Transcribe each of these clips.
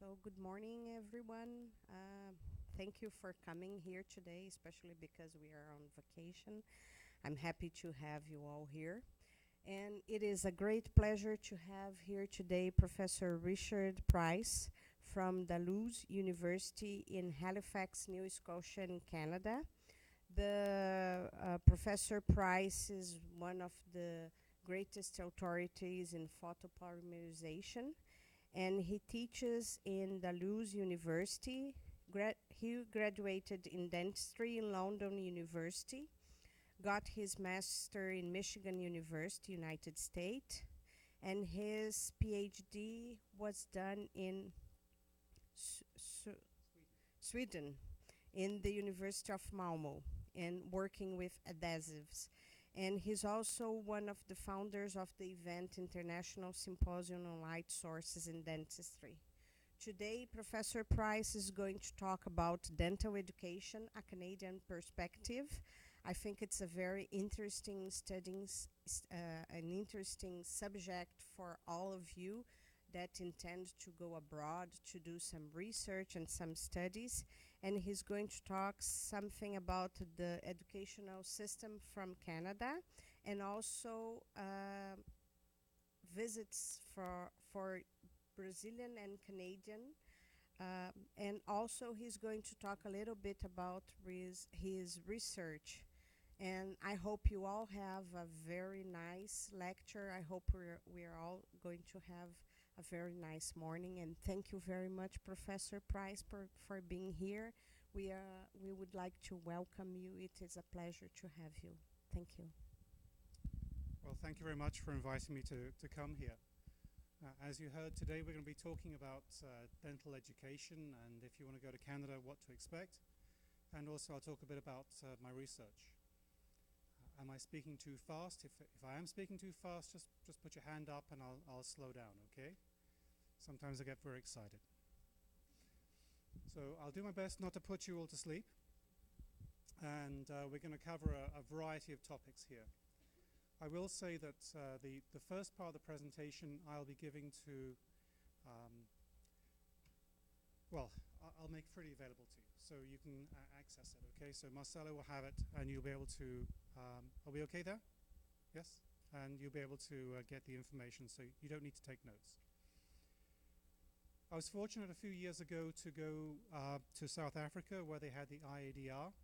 So good morning, everyone. Thank you for coming here today, especially because we are on vacation. I'm happy to have you all here. And it is a great pleasure to have here today Professor Richard Price from Dalhousie University in Halifax, Nova Scotia, in Canada. Professor Price is one of the greatest authorities in photopolymerization, and he teaches in Dalhousie University. He graduated in dentistry in London University, got his master in Michigan University, United States, and his PhD was done in Sweden, in the University of Malmö, and working with adhesives. And he's also one of the founders of the Event International Symposium on Light Sources in Dentistry. Today, Professor Price is going to talk about dental education, a Canadian perspective. I think it's a very interesting an interesting subject for all of you that intend to go abroad to do some research and some studies. And he's going to talk something about the educational system from Canada, and also visits for Brazilian and Canadian. And also he's going to talk a little bit about his research. And I hope you all have a very nice lecture. I hope we're all going to have a very nice morning, and thank you very much, Professor Price, for being here. We would like to welcome you. It is a pleasure to have you. Thank you. Well, thank you very much for inviting me to come here. As you heard today, we're going to be talking about dental education, and if you want to go to Canada, what to expect. And also I'll talk a bit about my research. Am I speaking too fast? If I am speaking too fast, just put your hand up and I'll slow down, okay? Sometimes I get very excited. So I'll do my best not to put you all to sleep. And we're going to cover a variety of topics here. I will say that the first part of the presentation I'll be giving to, I'll make freely available to you, so you can access it, okay? So Marcelo will have it, and you'll be able to, are we okay there? Yes? And you'll be able to get the information, so you don't need to take notes. I was fortunate a few years ago to go to South Africa, where they had the IADR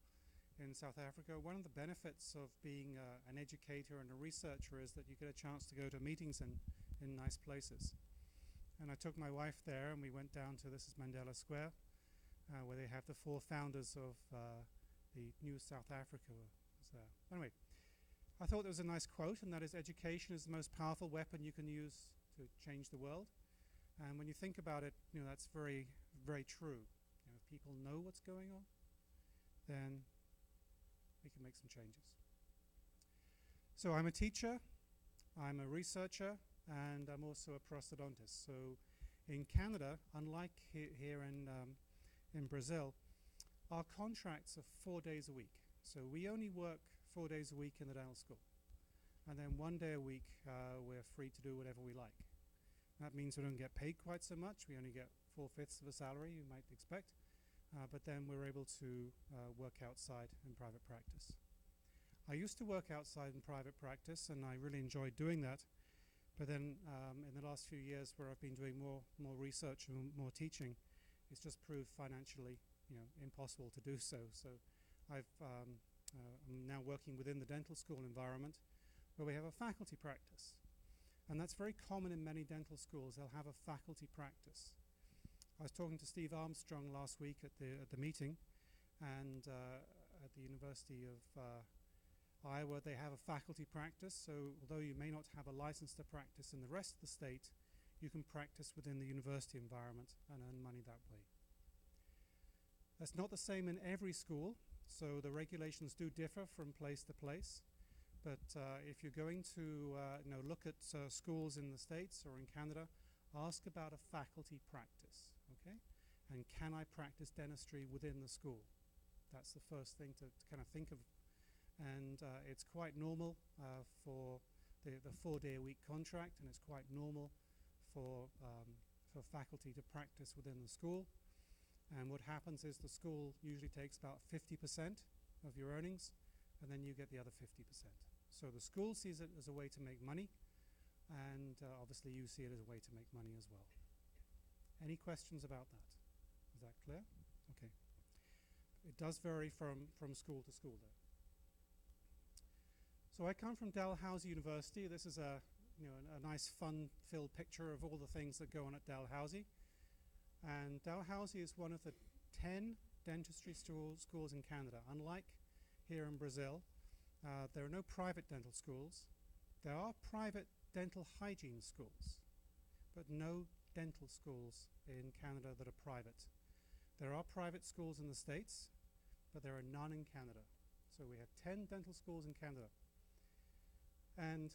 in South Africa. One of the benefits of being an educator and a researcher is that you get a chance to go to meetings in nice places. And I took my wife there, and we went down to, this is Mandela Square, where they have the 4 founders of the new South Africa was there. Anyway, I thought there was a nice quote, and that is, education is the most powerful weapon you can use to change the world. And when you think about it, you know, that's very, very true. You know, if people know what's going on, then we can make some changes. So I'm a teacher, I'm a researcher, and I'm also a prosthodontist. So in Canada, unlike here in Brazil, our contracts are 4 days a week. So we only work 4 days a week in the dental school. And then 1 day a week, we're free to do whatever we like. That means we don't get paid quite so much. We only get 4/5 of a salary, you might expect. But then we're able to work outside in private practice. I used to work outside in private practice, and I really enjoyed doing that. But then in the last few years, where I've been doing more research and more teaching, it's just proved financially, you know, impossible to do so. So I'm now working within the dental school environment, where we have a faculty practice. And that's very common in many dental schools. They'll have a faculty practice. I was talking to Steve Armstrong last week at the meeting, and at the University of Iowa, they have a faculty practice. So although you may not have a license to practice in the rest of the state, you can practice within the university environment and earn money that way. That's not the same in every school, so the regulations do differ from place to place. But if you're going to look at schools in the States or in Canada, ask about a faculty practice, okay? And can I practice dentistry within the school? That's the first thing to kind of think of. And it's quite normal for the 4-day-a-week contract, and it's quite normal for for faculty to practice within the school. And what happens is the school usually takes about 50% of your earnings, and then you get the other 50%. So the school sees it as a way to make money, and obviously you see it as a way to make money as well. Any questions about that? Is that clear? Okay. It does vary from school to school, though. So I come from Dalhousie University. This is a nice, fun-filled picture of all the things that go on at Dalhousie. And Dalhousie is one of the 10 dentistry schools in Canada. Unlike here in Brazil, there are no private dental schools. There are private dental hygiene schools, but no dental schools in Canada that are private. There are private schools in the States, but there are none in Canada. So we have 10 dental schools in Canada. And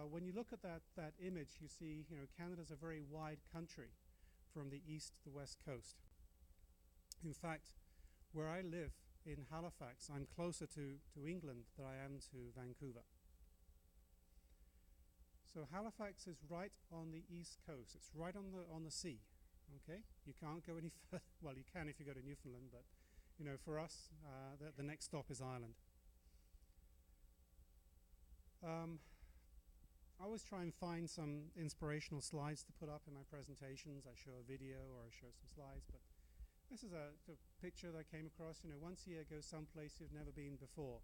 when you look at that image, you see, Canada's a very wide country from the east to the west coast. In fact, where I live in Halifax, I'm closer to England than I am to Vancouver. So Halifax is right on the east coast. It's right on the sea. Okay, you can't go any further. Well, you can if you go to Newfoundland, but for us, the next stop is Ireland. I always try and find some inspirational slides to put up in my presentations. I show a video or I show some slides, but this is a picture that I came across. Once a year, go someplace you've never been before.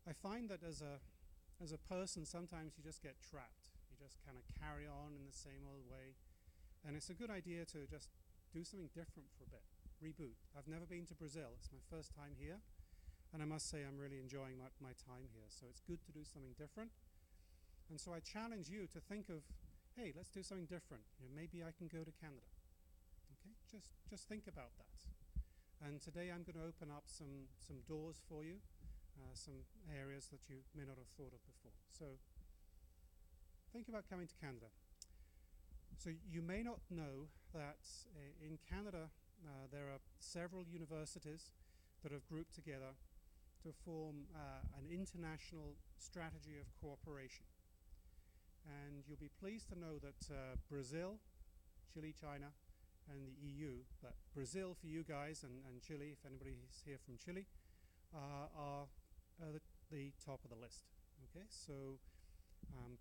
I find that as a person, sometimes you just get trapped. You just kind of carry on in the same old way. And it's a good idea to just do something different for a bit, reboot. I've never been to Brazil. It's my first time here. And I must say I'm really enjoying my time here. So it's good to do something different. And so I challenge you to think of, hey, let's do something different. Maybe I can go to Canada. Okay, just think about that. And today I'm going to open up some doors for you, some areas that you may not have thought of before. So think about coming to Canada. So you may not know that in Canada there are several universities that have grouped together to form an international strategy of cooperation. And you'll be pleased to know that Brazil, Chile, China, and the EU, but Brazil for you guys and Chile, if anybody is here from Chile, are the top of the list. Okay, so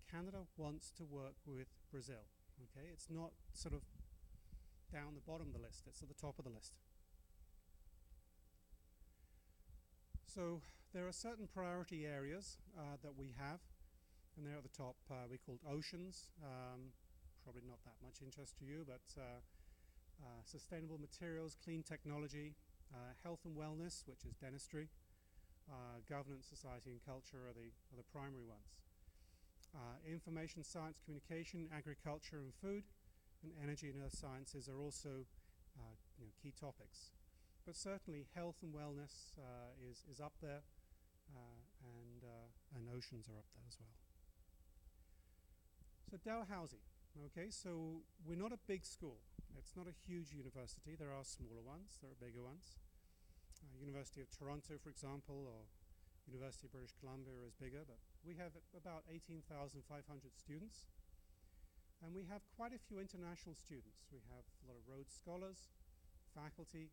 Canada wants to work with Brazil. Okay, it's not sort of down the bottom of the list, it's at the top of the list. So there are certain priority areas that we have, and they're at the top. We called oceans, probably not that much interest to you, but sustainable materials, clean technology, health and wellness, which is dentistry, governance, society, and culture are the primary ones. Information, science, communication, agriculture, and food, and energy and earth sciences are also key topics. But certainly health and wellness is up there, and oceans are up there as well. So Dalhousie, okay, so we're not a big school. It's not a huge university. There are smaller ones, there are bigger ones. University of Toronto, for example, or University of British Columbia is bigger, but we have about 18,500 students. And we have quite a few international students. We have a lot of Rhodes Scholars, faculty,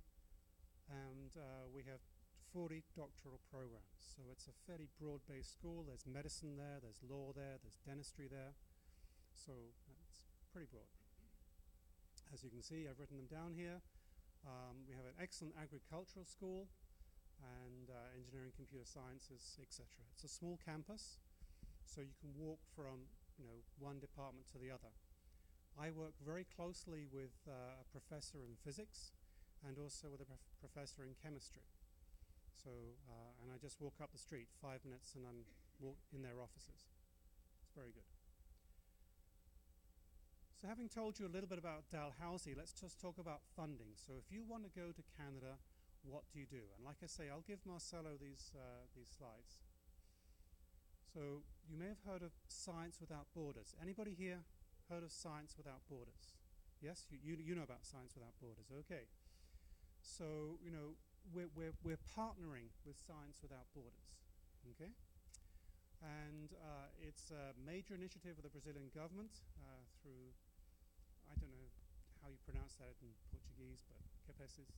and we have 40 doctoral programs. So it's a fairly broad-based school. There's medicine there, there's law there, there's dentistry there. So it's pretty broad. As you can see, I've written them down here. We have an excellent agricultural school and engineering, computer sciences, etc. It's a small campus, so you can walk from one department to the other. I work very closely with a professor in physics and also with a professor in chemistry. So, and I just walk up the street 5 minutes and I'm in their offices. It's very good. So having told you a little bit about Dalhousie, let's just talk about funding. So if you want to go to Canada, what do you do? And like I say, I'll give Marcelo these slides. So you may have heard of Science Without Borders. Anybody here heard of Science Without Borders? Yes, you know about Science Without Borders. Okay. So we're partnering with Science Without Borders. Okay. And it's a major initiative of the Brazilian government through, I don't know how you pronounce that in Portuguese, but CAPESs,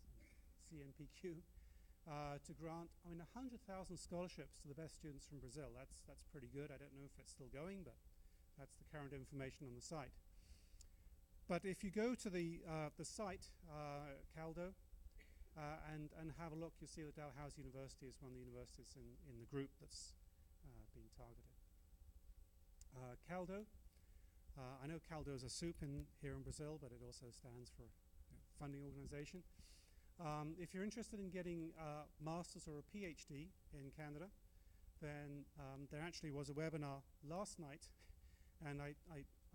CNPq, to grant, 100,000 scholarships to the best students from Brazil. That's pretty good. I don't know if it's still going, but that's the current information on the site. But if you go to the site, Caldo, and have a look, you'll see that Dalhousie University is one of the universities in the group that's being targeted. Caldo, I know Caldo is a soup here in Brazil, but it also stands for funding organization. If you're interested in getting a master's or a PhD in Canada, then there actually was a webinar last night, and I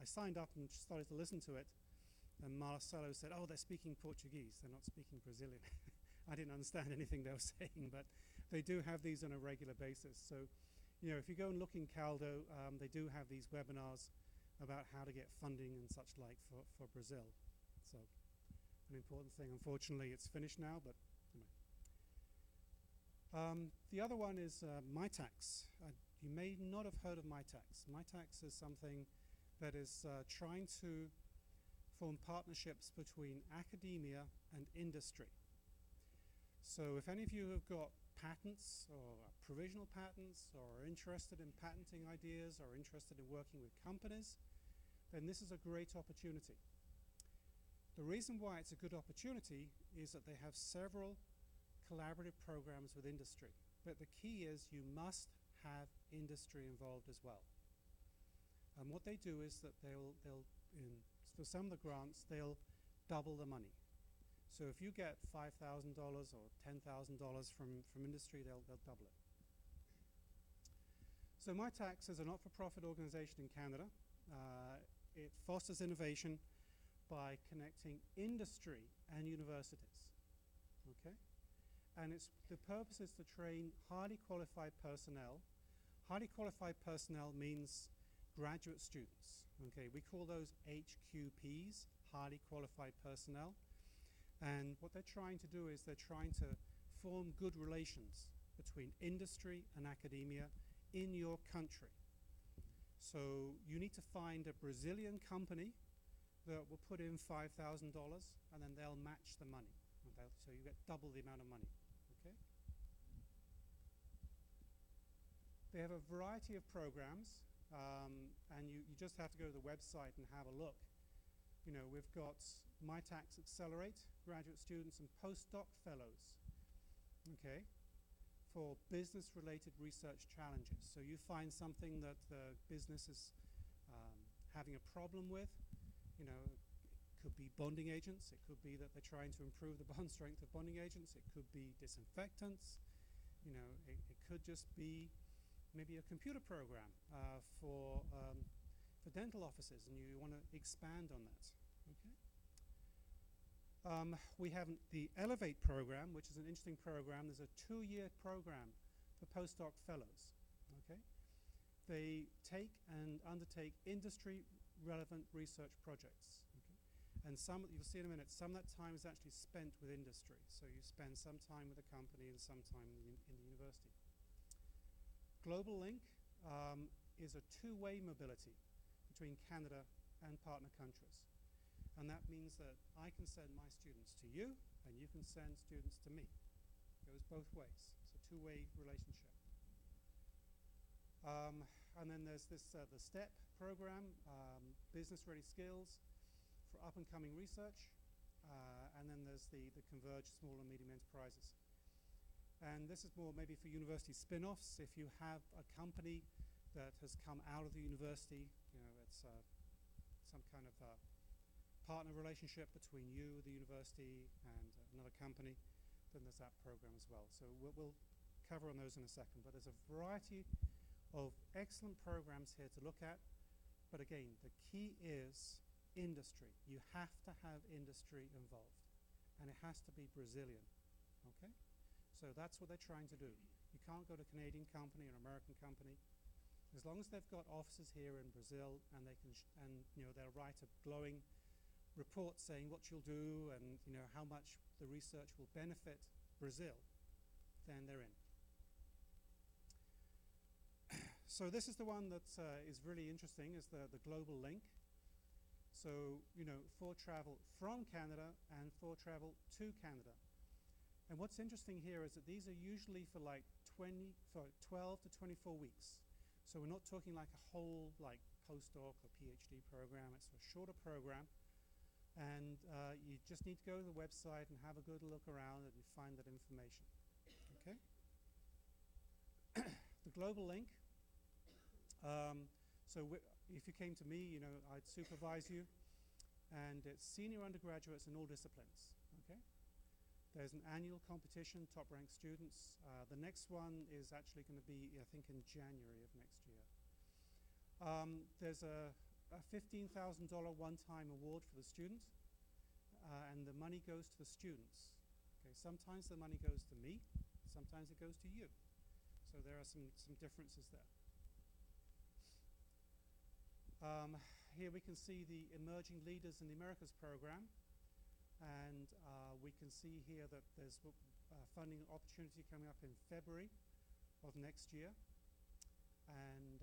signed up and started to listen to it, and Marcelo said, oh, they're speaking Portuguese, they're not speaking Brazilian. I didn't understand anything they were saying, but they do have these on a regular basis. So, if you go and look in Caldo, they do have these webinars about how to get funding and such like for Brazil. So, an important thing. Unfortunately, it's finished now, but anyway. The other one is MyTax. You may not have heard of MyTax. MyTax is something that is trying to form partnerships between academia and industry. So if any of you have got patents or provisional patents or are interested in patenting ideas or interested in working with companies, then this is a great opportunity. The reason why it's a good opportunity is that they have several collaborative programs with industry. But the key is you must have industry involved as well. And what they do is that for some of the grants, they'll double the money. So if you get $5,000 or $10,000 from industry, they'll double it. So MyTax is a not-for-profit organization in Canada. It fosters innovation by connecting industry and universities. Okay? And the purpose is to train highly qualified personnel. Highly qualified personnel means graduate students. Okay, we call those HQPs, highly qualified personnel. And what they're trying to do is they're trying to form good relations between industry and academia in your country. So you need to find a Brazilian company that will put in $5,000 and then they'll match the money. Okay? So you get double the amount of money. Okay? They have a variety of programs, and you just have to go to the website and have a look. We've got MyTax Accelerate, graduate students and postdoc fellows, okay, for business-related research challenges. So you find something that the business is having a problem with. It could be bonding agents. It could be that they're trying to improve the bond strength of bonding agents. It could be disinfectants. It could just be maybe a computer program for dental offices, and you want to expand on that. Okay. We have the Elevate program, which is an interesting program. There's a 2-year program for postdoc fellows. Okay. They take and undertake industry-relevant research projects. Okay. And you'll see in a minute, some of that time is actually spent with industry. So you spend some time with a company and some time in the university. Global Link is a 2-way mobility between Canada and partner countries. And that means that I can send my students to you, and you can send students to me. It goes both ways. It's a 2-way relationship. And then there's the STEP program, business-ready skills for up-and-coming research. And then there's the Converge small and medium enterprises. And this is more maybe for university spin-offs. If you have a company that has come out of the university, it's some kind of partner relationship between you, the university, and another company, then there's that program as well. So we'll cover on those in a second. But there's a variety of excellent programs here to look at. But again, the key is industry. You have to have industry involved. And it has to be Brazilian. Okay? So that's what they're trying to do. You can't go to a Canadian company or an American company. As long as they've got offices here in Brazil and they can they'll write a glowing report saying what you'll do and how much the research will benefit Brazil, then they're in. So this is the one that is really interesting, is the Global Link. So, you know, for travel from Canada and for travel to Canada. And what's interesting here is that these are usually for like 12 to 24 weeks. So we're not talking like a whole like postdoc or PhD program. It's a shorter program. And you just need to go to the website and have a good look around and find that information. Okay? The global link. So if you came to me, you know, I'd supervise you. And it's senior undergraduates in all disciplines. Okay? There's an annual competition, top-ranked students. The next one is actually going to be, I think, in January of next year. There's a $15,000 one-time award for the student, and the money goes to the students. Okay, sometimes the money goes to me, sometimes it goes to you. So there are some differences there. Here we can see the Emerging Leaders in the Americas program, and we can see here that there's funding opportunity coming up in February of next year. And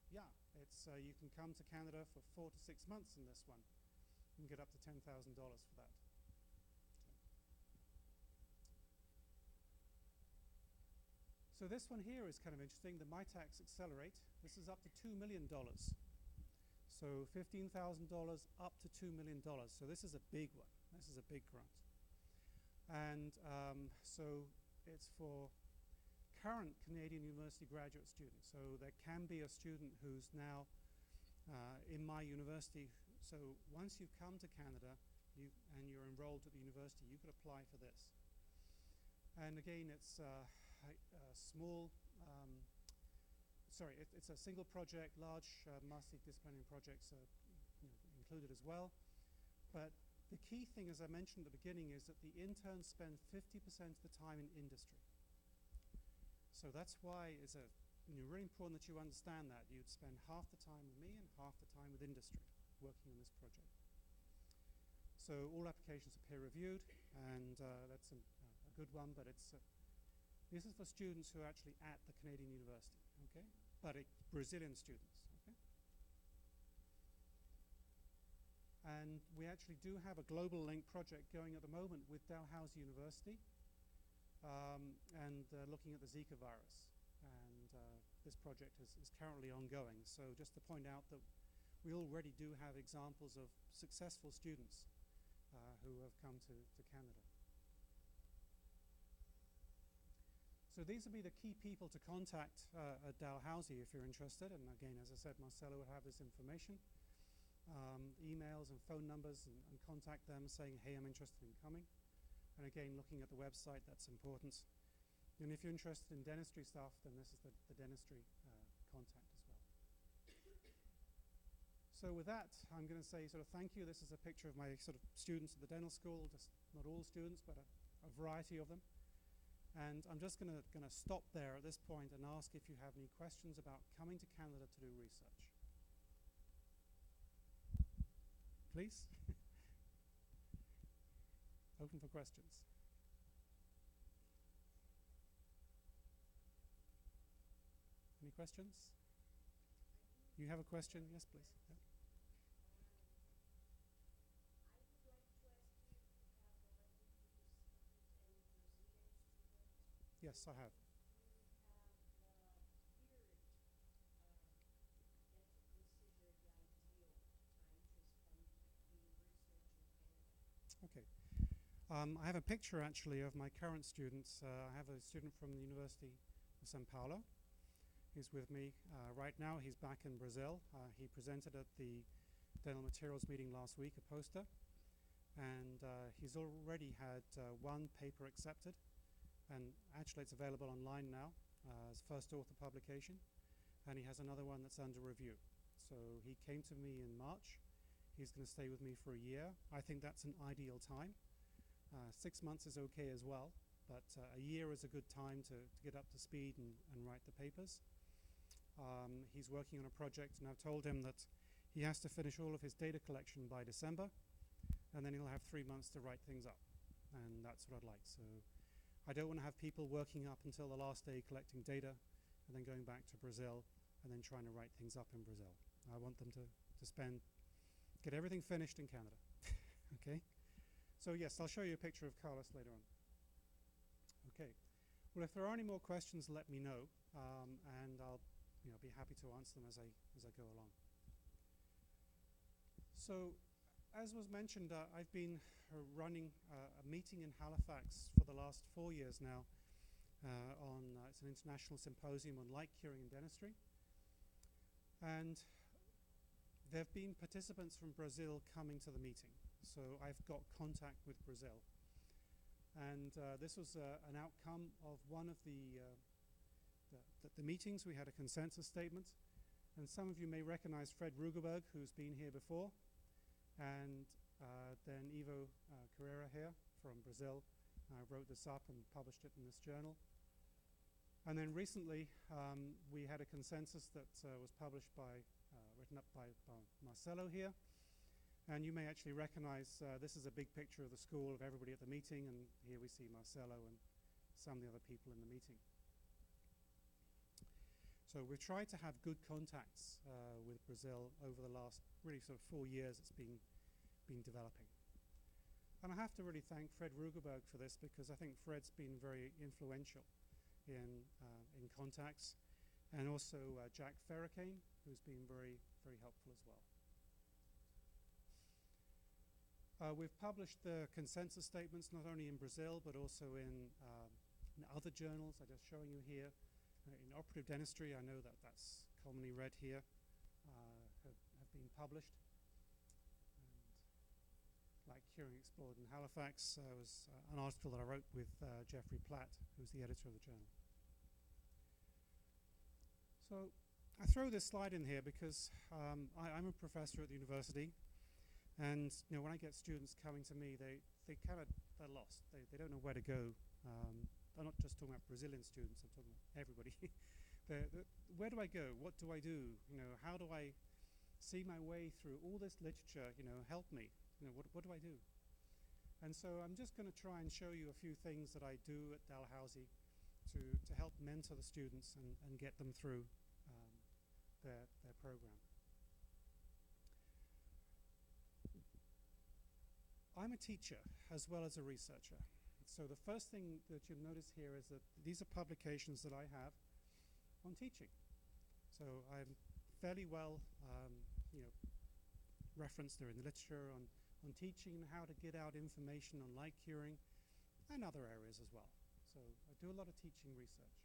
yeah, it's you can come to Canada for 4 to 6 months in this one. You can get up to $10,000 for that. So this one here is kind of interesting, the MyTax Accelerate. This is up to $2 million. So $15,000 up to $2 million. So this is a big one. This is a big grant. And so it's for current Canadian university graduate students. So there can be a student who's now in my university. So once you've come to Canada and you're enrolled at the university, you could apply for this. And again, it's a small, it's a single project. Large multidisciplinary projects are included as well. But the key thing, as I mentioned at the beginning, is that the interns spend 50% of the time in industry. So that's why it's really important that you understand that. You'd spend half the time with me and half the time with industry working on this project. So all applications are peer reviewed, and that's a good one, but this is for students who are actually at the Canadian university, okay? But Brazilian students, okay? And we actually do have a global link project going at the moment with Dalhousie University, and looking at the Zika virus. And this project is currently ongoing. So just to point out that we already do have examples of successful students who have come to Canada. So these will be the key people to contact at Dalhousie if you're interested. And again, as I said, Marcelo will have this information. Emails and phone numbers, and contact them saying, hey, I'm interested in coming. And again, looking at the website, that's important. And if you're interested in dentistry stuff, then this is the dentistry contact as well. So with that, I'm going to say sort of thank you. This is a picture of my sort of students at the dental school, just not all students, but a variety of them. And I'm just going to stop there at this point and ask if you have any questions about coming to Canada to do research. Please. Open for questions. Any questions? You have a question? Yes, please. Yeah. Yes, I have. Okay. I have a picture actually of my current students. I have a student from the University of São Paulo. He's with me right now. He's back in Brazil. He presented at the dental materials meeting last week, a poster. And he's already had one paper accepted. And actually it's available online now as first author publication. And he has another one that's under review. So he came to me in March. He's going to stay with me for a year. I think that's an ideal time. 6 months is okay as well, but a year is a good time to get up to speed and write the papers. He's working on a project, and I've told him that he has to finish all of his data collection by December, and then he'll have 3 months to write things up, and that's what I'd like. So I don't want to have people working up until the last day collecting data, and then going back to Brazil, and then trying to write things up in Brazil. I want them to spend get everything finished in Canada. Okay? So yes, I'll show you a picture of Carlos later on. Okay. Well, if there are any more questions, let me know, and I'll be happy to answer them as I go along. So, as was mentioned, I've been running a meeting in Halifax for the last 4 years now. It's an international symposium on light curing in dentistry, and there have been participants from Brazil coming to the meeting. So I've got contact with Brazil. And this was an outcome of one of the meetings. We had a consensus statement. And some of you may recognize Fred Rugerberg, who's been here before. And then Ivo Carreira here from Brazil wrote this up and published it in this journal. And then recently, we had a consensus that was published written up by Marcelo here. And you may actually recognize this is a big picture of the school of everybody at the meeting, and here we see Marcelo and some of the other people in the meeting. So we've tried to have good contacts with Brazil over the last really sort of 4 years it's been developing. And I have to really thank Fred Rugerberg for this, because I think Fred's been very influential in contacts, and also Jack Ferracane, who's been very, very helpful as well. We've published the consensus statements not only in Brazil but also in other journals. I'm just showing you here. In operative dentistry, I know that's commonly read here, have been published. And like Curing Explored in Halifax was an article that I wrote with Jeffrey Platt, who's the editor of the journal. So I throw this slide in here because I'm a professor at the university. And when I get students coming to me, they're lost. They don't know where to go. I'm not just talking about Brazilian students. I'm talking about everybody. Where do I go? What do I do? How do I see my way through all this literature? Help me. What do I do? And so I'm just going to try and show you a few things that I do at Dalhousie to help mentor the students and get them through their program. I'm a teacher as well as a researcher. So the first thing that you'll notice here is that these are publications that I have on teaching. So I'm fairly well referenced there in the literature on teaching and how to get out information on light curing and other areas as well. So I do a lot of teaching research.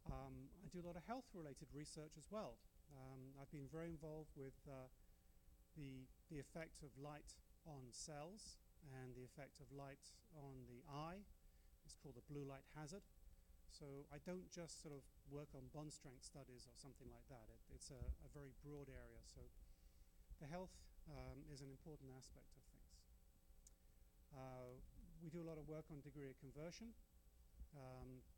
I do a lot of health-related research as well. I've been very involved with the effect of light on cells and the effect of light on the eye. It's called the blue light hazard. So I don't just sort of work on bond strength studies or something like that. It's a very broad area. So the health is an important aspect of things. We do a lot of work on degree of conversion,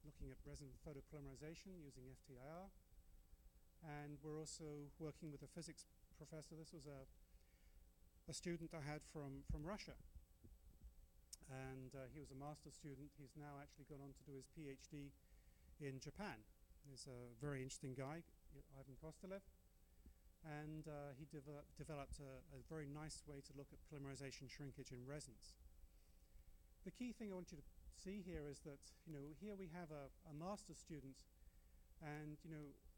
looking at resin photopolymerization using FTIR. And we're also working with a physics professor. This was a student I had from Russia. And he was a master's student. He's now actually gone on to do his PhD in Japan. He's a very interesting guy, Ivan Kostelev. And he developed a very nice way to look at polymerization shrinkage in resins. The key thing I want you to see here is that, here we have a master's student, and,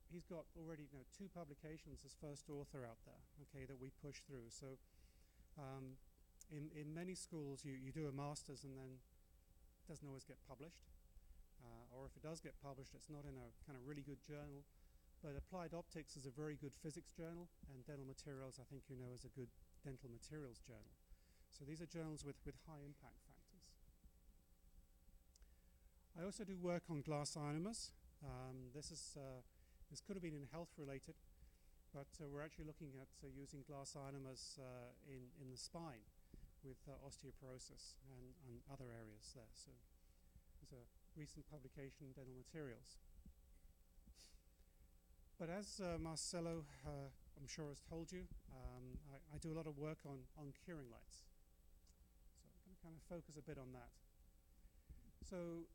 he's got already 2 publications as first author out there, okay, that we push through. So in many schools, you do a master's and then it doesn't always get published. Or if it does get published, it's not in a kind of really good journal. But Applied Optics is a very good physics journal, and Dental Materials, I think is a good dental materials journal. So these are journals with high impact factors. I also do work on glass ionomers. This could have been in health related, but we're actually looking at using glass ionomers in the spine with osteoporosis and other areas there. So there's a recent publication in Dental Materials. But as Marcelo, I'm sure, has told you, I do a lot of work on curing lights. So I'm going to kind of focus a bit on that. So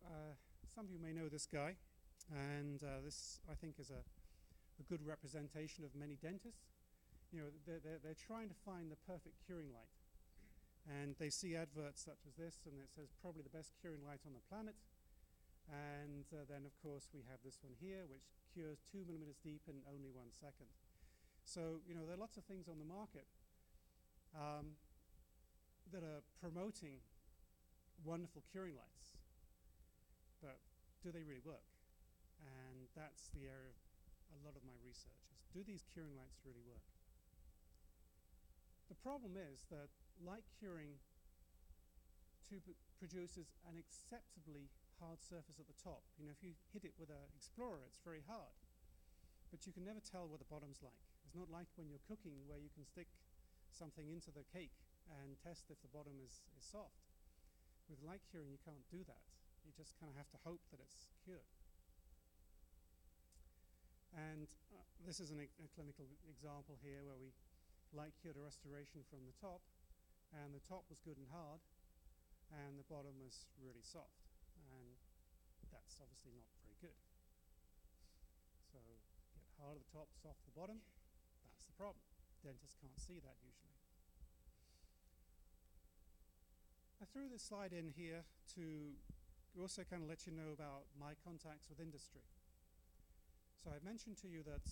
some of you may know this guy, and this, I think, is a good representation of many dentists. they're trying to find the perfect curing light. And they see adverts such as this, and it says probably the best curing light on the planet. And then, of course, we have this one here, which cures 2 millimeters deep in only 1 second. So, there are lots of things on the market that are promoting wonderful curing lights. But do they really work? And that's the area of a lot of my research is, do these curing lights really work? The problem is that light curing produces an acceptably hard surface at the top. If you hit it with an Explorer, it's very hard. But you can never tell what the bottom's like. It's not like when you're cooking where you can stick something into the cake and test if the bottom is soft. With light curing, you can't do that. You just kind of have to hope that it's cured. And this is a clinical example here where we light cured a restoration from the top, and the top was good and hard, and the bottom was really soft. And that's obviously not very good. So get hard at the top, soft at the bottom, that's the problem. Dentists can't see that usually. I threw this slide in here to also kind of let you know about my contacts with industry. So I mentioned to you that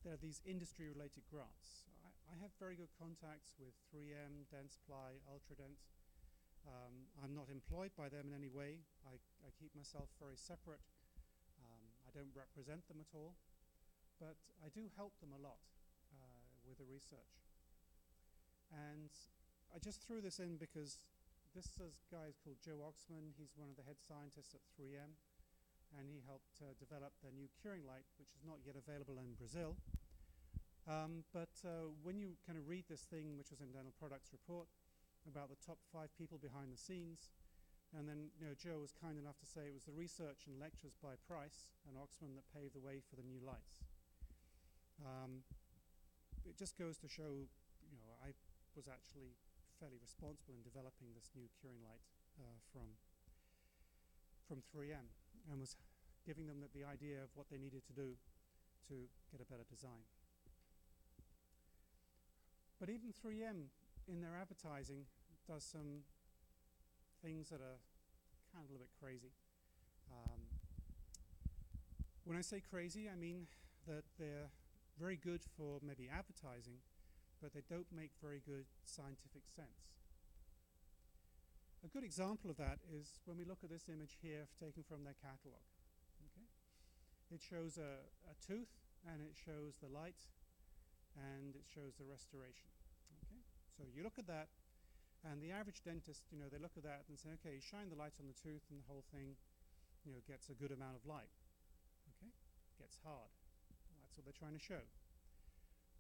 there are these industry-related grants. I have very good contacts with 3M, Dentsply, Ultradent. I'm not employed by them in any way. I keep myself very separate. I don't represent them at all. But I do help them a lot with the research. And I just threw this in because this guy is called Joe Oxman. He's one of the head scientists at 3M. And he helped develop the new curing light, which is not yet available in Brazil. But when you kind of read this thing, which was in Dental Products Report, about the top 5 people behind the scenes, and then Joe was kind enough to say it was the research and lectures by Price and Oxman that paved the way for the new lights. It just goes to show, I was actually fairly responsible in developing this new curing light from 3M, and was giving them the idea of what they needed to do to get a better design. But even 3M, in their advertising, does some things that are kind of a little bit crazy. When I say crazy, I mean that they're very good for maybe advertising, but they don't make very good scientific sense. A good example of that is when we look at this image here taken from their catalog. Okay? It shows a tooth, and it shows the light, and it shows the restoration. Okay? So you look at that, and the average dentist, they look at that and say, okay, shine the light on the tooth, and the whole thing, gets a good amount of light. Okay? Gets hard. That's what they're trying to show.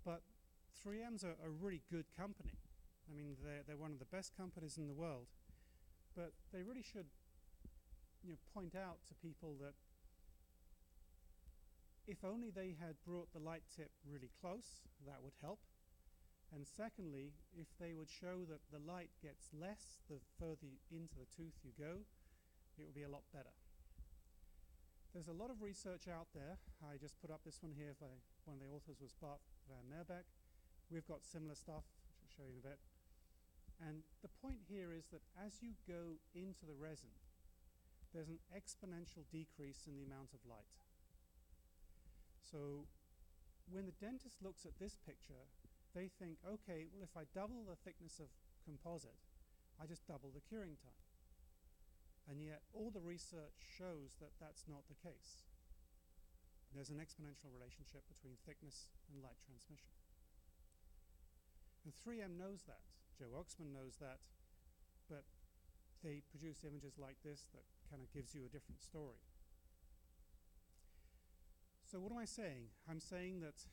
But 3M's a really good company. I mean, they're one of the best companies in the world. But they really should point out to people that if only they had brought the light tip really close, that would help. And secondly, if they would show that the light gets less the further into the tooth you go, it would be a lot better. There's a lot of research out there. I just put up this one here. One of the authors was Bart van Merbeck. We've got similar stuff, which I'll show you in a bit. And the point here is that as you go into the resin, there's an exponential decrease in the amount of light. So when the dentist looks at this picture, they think, okay, well, if I double the thickness of composite, I just double the curing time. And yet all the research shows that that's not the case. There's an exponential relationship between thickness and light transmission. And 3M knows that. Joe Oxman knows that, but they produce images like this that kind of gives you a different story. So what am I saying? I'm saying that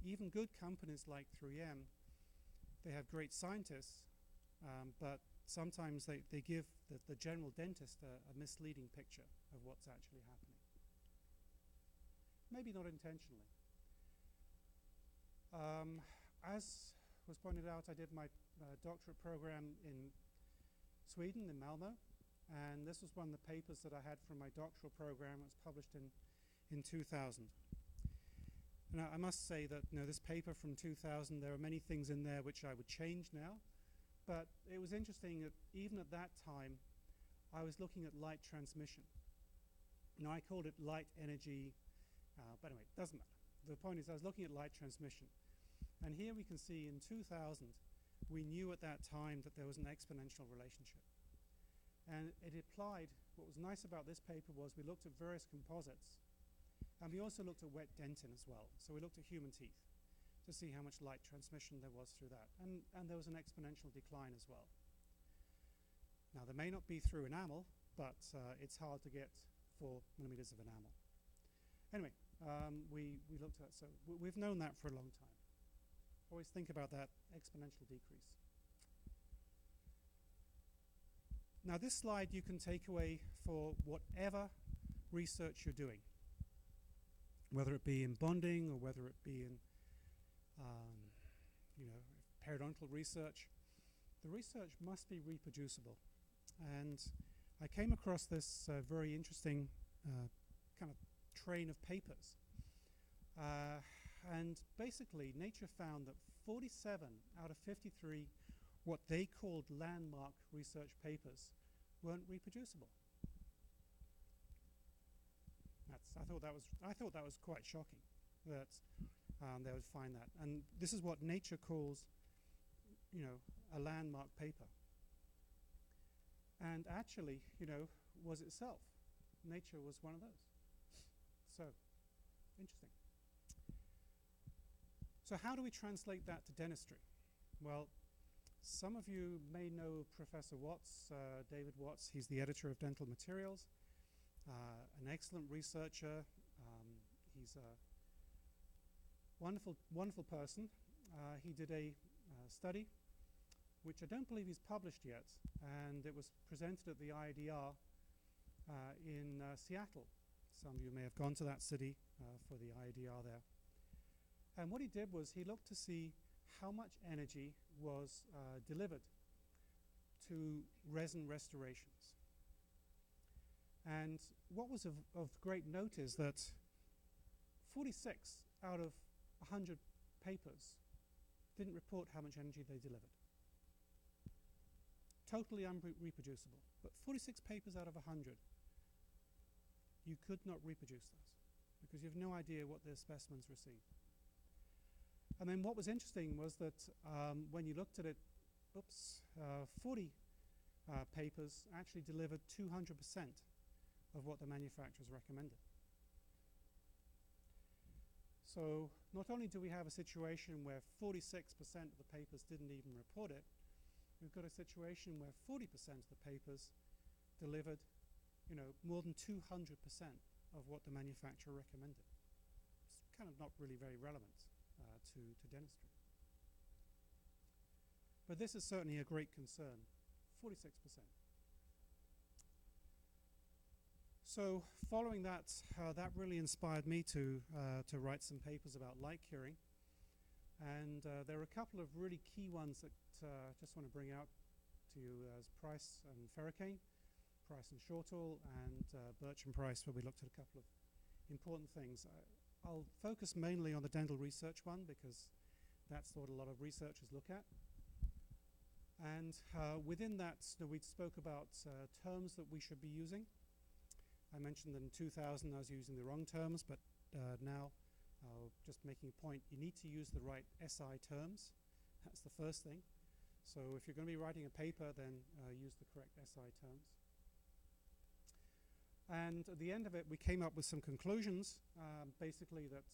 even good companies like 3M, they have great scientists, but sometimes they give the general dentist a misleading picture of what's actually happening. Maybe not intentionally. As was pointed out, I did my doctorate program in Sweden, in Malmö, and this was one of the papers that I had from my doctoral program. It was published in 2000. Now, I must say that this paper from 2000, there are many things in there which I would change now, but it was interesting that even at that time, I was looking at light transmission. Now, I called it light energy, but anyway, it doesn't matter. The point is I was looking at light transmission. And here we can see in 2000, we knew at that time that there was an exponential relationship. And it applied, what was nice about this paper was we looked at various composites, and we also looked at wet dentin as well. So we looked at human teeth to see how much light transmission there was through that. And there was an exponential decline as well. Now, there may not be through enamel, but it's hard to get 4 millimeters of enamel. Anyway, we looked at that. So we've known that for a long time. Always think about that exponential decrease. Now, this slide you can take away for whatever research you're doing, whether it be in bonding or whether it be in periodontal research. The research must be reproducible. And I came across this very interesting kind of train of papers. And basically, Nature found that 47 out of 53 what they called landmark research papers weren't reproducible. I thought that was quite shocking that they would find that. And this is what Nature calls, a landmark paper. And actually, was itself. Nature was one of those. So, interesting. So how do we translate that to dentistry? Well, some of you may know Professor Watts, David Watts. He's the editor of Dental Materials, an excellent researcher. He's a wonderful, wonderful person. He did a study, which I don't believe he's published yet, and it was presented at the IADR in Seattle. Some of you may have gone to that city for the IADR there. And what he did was he looked to see how much energy was delivered to resin restorations. And what was of great note is that 46 out of 100 papers didn't report how much energy they delivered. Totally unreproducible. But 46 papers out of 100, you could not reproduce those because you have no idea what the specimens received. And then what was interesting was that when you looked at it, 40 papers actually delivered 200% of what the manufacturers recommended. So not only do we have a situation where 46% of the papers didn't even report it, we've got a situation where 40% of the papers delivered, more than 200% of what the manufacturer recommended. It's kind of not really very relevant to dentistry. But this is certainly a great concern, 46%. So following that, that really inspired me to write some papers about light curing. And there are a couple of really key ones that I just want to bring out to you as Price and Ferricane, Price and Shortall, and Birch and Price, where we looked at a couple of important things. I'll focus mainly on the dental research one because that's what a lot of researchers look at. And within that, we spoke about terms that we should be using. I mentioned that in 2000 I was using the wrong terms, but now just making a point, you need to use the right SI terms. That's the first thing. So if you're going to be writing a paper, then use the correct SI terms. And at the end of it, we came up with some conclusions, basically that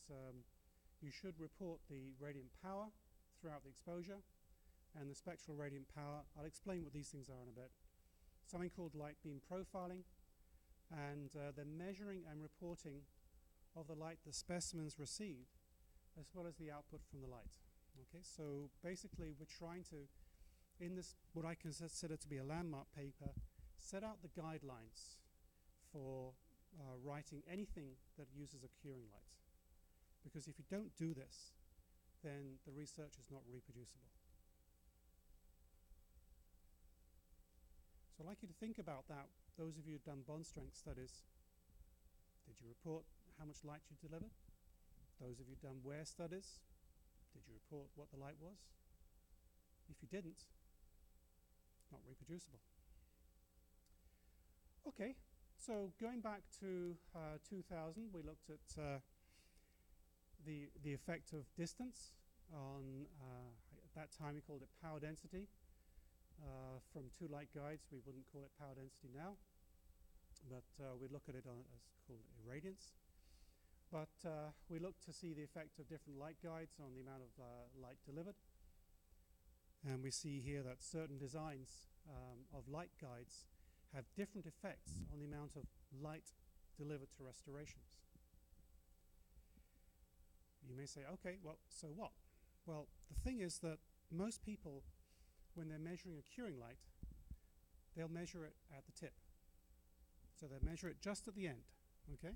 you should report the radiant power throughout the exposure and the spectral radiant power. I'll explain what these things are in a bit. Something called light beam profiling, and the measuring and reporting of the light the specimens receive, as well as the output from the light. Okay, so basically we're trying to, in this, what I consider to be a landmark paper, set out the guidelines for writing anything that uses a curing light. Because if you don't do this, then the research is not reproducible. So I'd like you to think about that. Those of you who've done bond strength studies, did you report how much light you delivered? Those of you done wear studies, did you report what the light was? If you didn't, it's not reproducible. Okay, so going back to 2000, we looked at the effect of distance on, at that time we called it power density. From two light guides, we wouldn't call it power density now, but we look at it as called irradiance. But we look to see the effect of different light guides on the amount of light delivered. And we see here that certain designs of light guides have different effects on the amount of light delivered to restorations. You may say, okay, well, so what? Well, the thing is that most people, when they're measuring a curing light, they'll measure it at the tip. So they'll measure it just at the end, okay?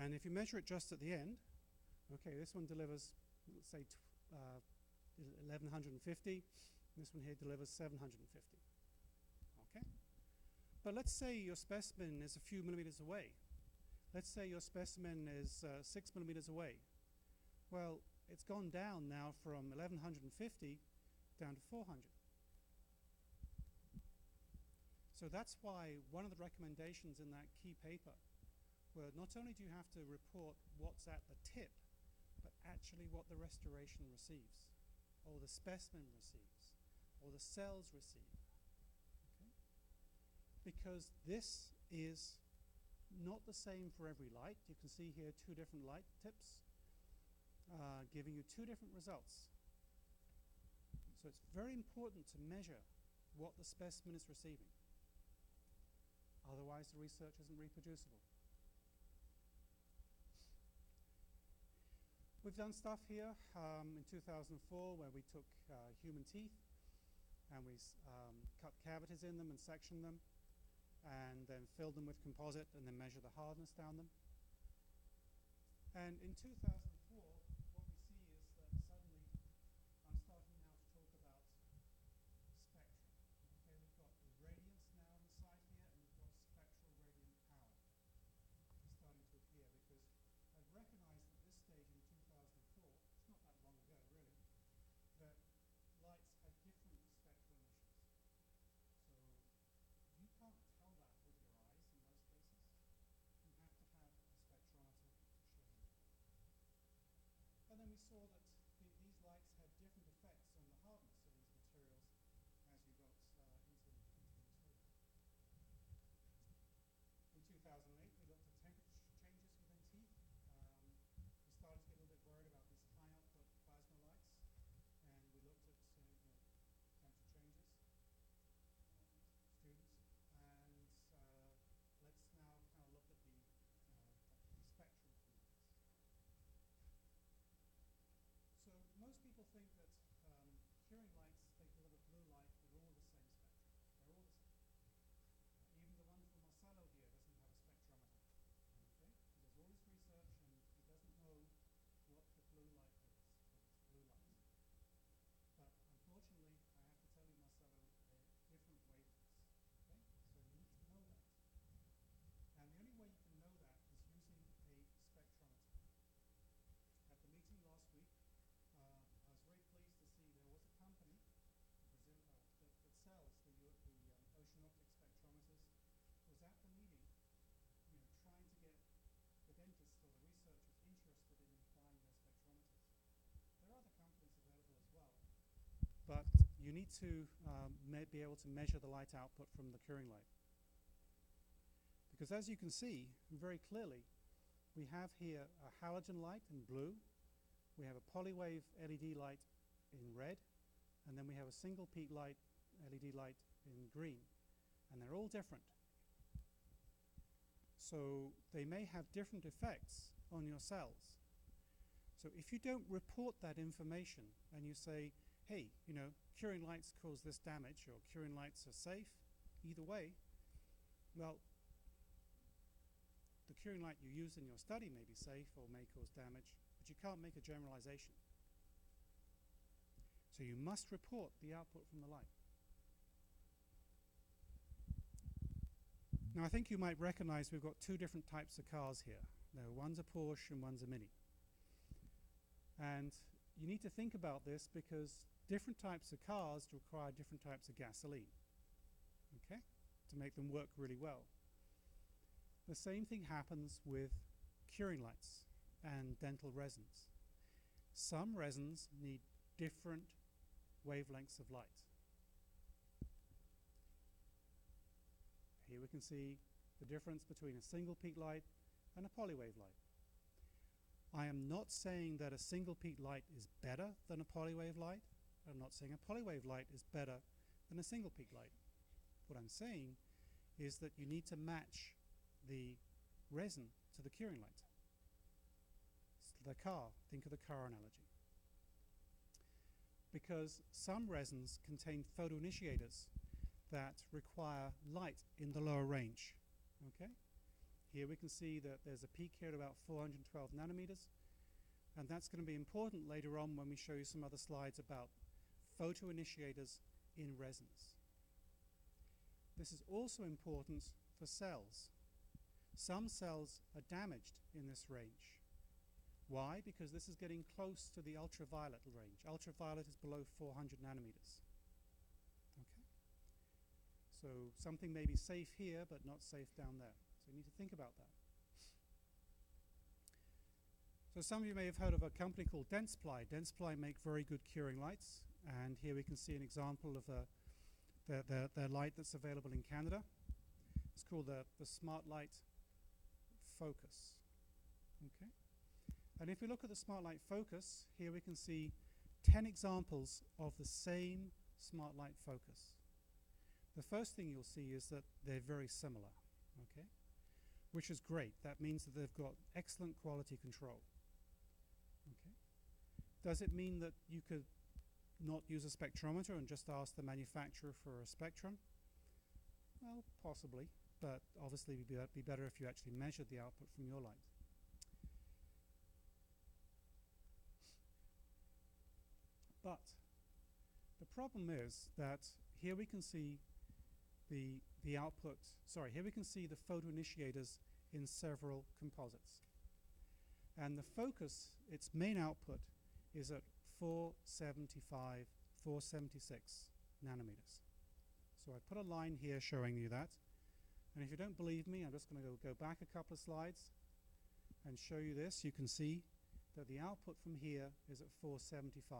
And if you measure it just at the end, okay, this one delivers, let's say, 1150. This one here delivers 750, okay? But let's say your specimen is a few millimeters away. Let's say your specimen is 6 millimeters away. Well, it's gone down now from 1150 down to 400. So that's why one of the recommendations in that key paper were not only do you have to report what's at the tip, but actually what the restoration receives, or the specimen receives, or the cells receive. Okay? Because this is not the same for every light. You can see here two different light tips giving you two different results. So it's very important to measure what the specimen is receiving. Otherwise, the research isn't reproducible. We've done stuff here in 2004 where we took human teeth and we cut cavities in them and sectioned them and then filled them with composite and then measure the hardness down them. And in 2004, what we see is that suddenly I'm starting now to talk about spectrum. Okay, we've got irradiance now on the side here, and we've got spectral radiant power starting to appear, because I've recognized at this stage in 2004, it's not that long ago really, that lights have different spectral emissions. So you can't tell that with your eyes in most cases. You have to have a spectrometer to show you. And then we saw that these lights had different effects on the hardness of these materials as you got into the material. In 2008, we looked at temperature changes within teeth. We started to get a little bit worried about these high output plasma lights, and we looked at temperature changes, students, and let's now kind of look at the spectrum of lights. So most people think that curing lights, they deliver blue light, they're all the same spectrum. They're all the same. Even the one from Marcelo here doesn't have a spectrometer. Okay? He does all this research and he doesn't know what the blue light is. It's blue light. But unfortunately, I have to tell you, Marcelo, they're different wavelengths. Okay? So you need to know that. And the only way you can know that is using a spectrometer. At the meeting last week, I was very pleased to see there was a company Brazil, that sells the oceanoptic spectrometers, was at the meeting, trying to get the dentists or the researchers interested in applying their spectrometers. There are other companies available as well, but you need to be able to measure the light output from the curing light. Because as you can see very clearly, we have here a halogen light in blue, we have a polywave LED light in red, and then we have a single peak light LED light in green, and they're all different. So they may have different effects on your cells. So if you don't report that information and you say, hey, curing lights cause this damage, or curing lights are safe, either way, well, the curing light you use in your study may be safe or may cause damage, but you can't make a generalization. So you must report the output from the light. Now I think you might recognize we've got two different types of cars here. One's a Porsche and one's a Mini. And you need to think about this because different types of cars require different types of gasoline, okay, to make them work really well. The same thing happens with curing lights and dental resins. Some resins need different wavelengths of light. Here we can see the difference between a single peak light and a polywave light. I am not saying that a single peak light is better than a polywave light. I'm not saying a polywave light is better than a single peak light. What I'm saying is that you need to match the resin to the curing light. The car, think of the car analogy. Because some resins contain photoinitiators that require light in the lower range. Okay? Here we can see that there's a peak here at about 412 nanometers, and that's going to be important later on when we show you some other slides about photoinitiators in resins. This is also important for cells. Some cells are damaged in this range. Why? Because this is getting close to the ultraviolet range. Ultraviolet is below 400 nanometers. Okay? So something may be safe here, but not safe down there. So you need to think about that. So some of you may have heard of a company called Dentsply. Dentsply make very good curing lights. And here we can see an example of their light that's available in Canada. It's called the Smart Light Focus. Okay? And if we look at the Smart Light Focus, here we can see 10 examples of the same Smart Light Focus. The first thing you'll see is that they're very similar, okay? Which is great. That means that they've got excellent quality control. Okay? Does it mean that you could not use a spectrometer and just ask the manufacturer for a spectrum? Well, possibly, but obviously it would be better if you actually measured the output from your light. But the problem is that here we can see the output, here we can see the photoinitiators in several composites. And the focus, its main output, is at 475, 476 nanometers. So I put a line here showing you that. And if you don't believe me, I'm just going to go back a couple of slides and show you this. You can see that the output from here is at 475.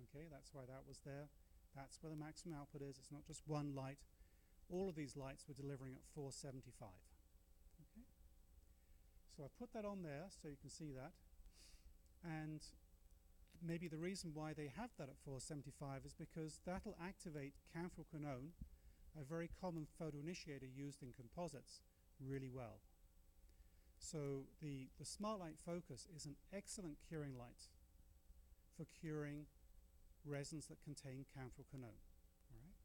Okay, that's why that was there. That's where the maximum output is. It's not just one light. All of these lights were delivering at 475. Okay, so I put that on there so you can see that. And maybe the reason why they have that at 475 is because that'll activate camphorquinone, a very common photoinitiator used in composites, really well. So the Smart Light Focus is an excellent curing light for curing resins that contain camphorquinone. All right?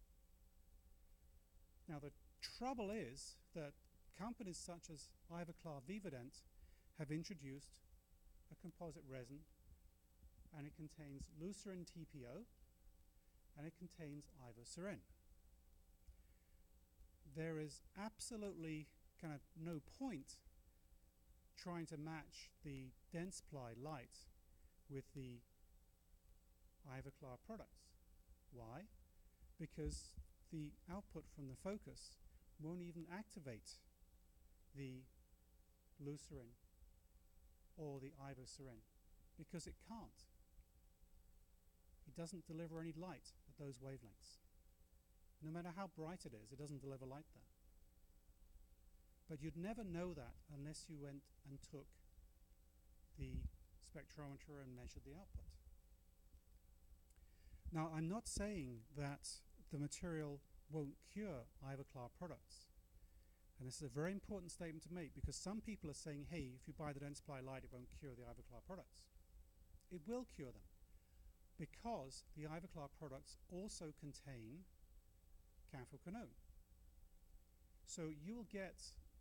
Now the trouble is that companies such as Ivoclar Vivodent have introduced a composite resin, and it contains leucerin TPO and it contains ivosurin. There is absolutely kind of no point trying to match the Dentsply light with the Ivoclar products. Why? Because the output from the focus won't even activate the leucerin or the ivosurin because it can't. It doesn't deliver any light at those wavelengths. No matter how bright it is, it doesn't deliver light there. But you'd never know that unless you went and took the spectrometer and measured the output. Now, I'm not saying that the material won't cure Ivoclar products. And this is a very important statement to make because some people are saying, hey, if you buy the Dentsply light, it won't cure the Ivoclar products. It will cure them because the Ivoclar products also contain camphorquinone. So you will get,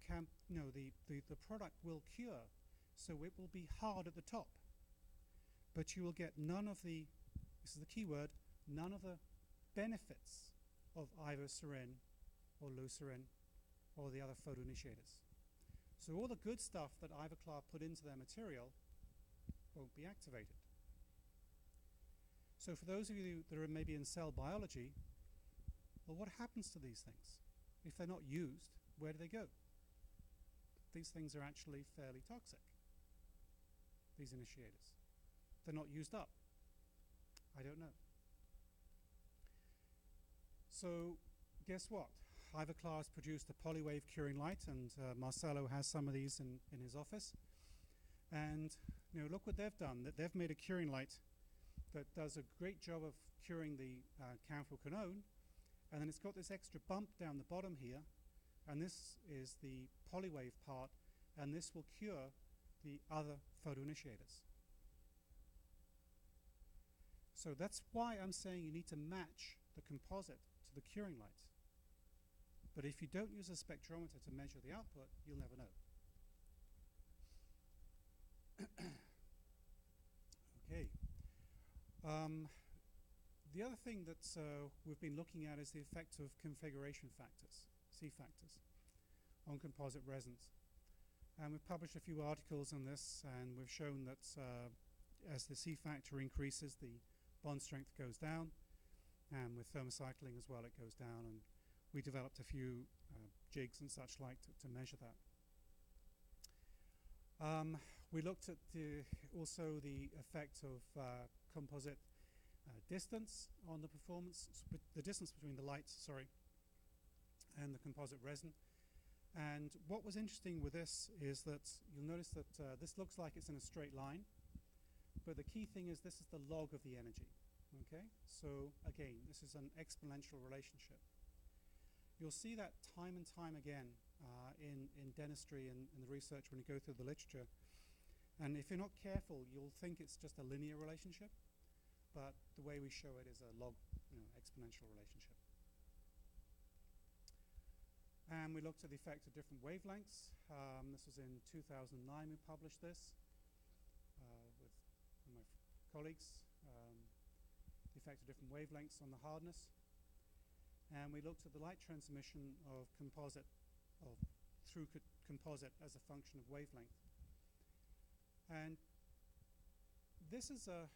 the product will cure, so it will be hard at the top. But you will get none of the, this is the key word, none of the benefits of ivosurin or leucerin or the other photoinitiators. So all the good stuff that Ivoclar put into their material won't be activated. So for those of you that are maybe in cell biology, well, what happens to these things? If they're not used, where do they go? These things are actually fairly toxic, these initiators. They're not used up. I don't know. So guess what? Ivoclar produced a polywave curing light, and Marcelo has some of these in his office. And look what they've done. They've made a curing light that does a great job of curing the camphoquinone, and then it's got this extra bump down the bottom here, and this is the polywave part, and this will cure the other photoinitiators. So that's why I'm saying you need to match the composite to the curing light. But if you don't use a spectrometer to measure the output, you'll never know. Okay. The other thing that we've been looking at is the effect of configuration factors, C factors, on composite resins. And we've published a few articles on this, and we've shown that as the C factor increases, the bond strength goes down, and with thermocycling as well, it goes down. And we developed a few jigs and such like to measure that. We looked at also the effect of composite distance on the performance, the distance between the lights, and the composite resin. And what was interesting with this is that you'll notice that this looks like it's in a straight line, but the key thing is this is the log of the energy. Okay, so again, this is an exponential relationship. You'll see that time and time again in dentistry and in the research when you go through the literature. And if you're not careful, you'll think it's just a linear relationship, but the way we show it is a log, exponential relationship. And we looked at the effect of different wavelengths. This was in 2009 we published this with my colleagues. The effect of different wavelengths on the hardness. And we looked at the light transmission of composite, through composite as a function of wavelength. And this is an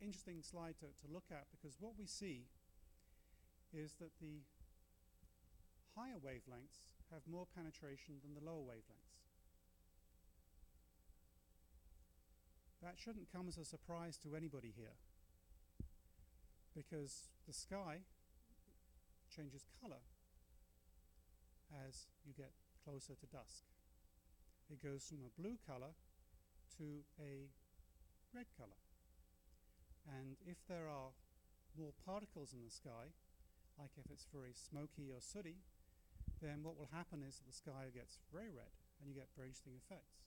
interesting slide to look at, because what we see is that the higher wavelengths have more penetration than the lower wavelengths. That shouldn't come as a surprise to anybody here, because the sky changes color as you get closer to dusk. It goes from a blue color to a red color. And if there are more particles in the sky, like if it's very smoky or sooty, then what will happen is that the sky gets very red and you get very interesting effects.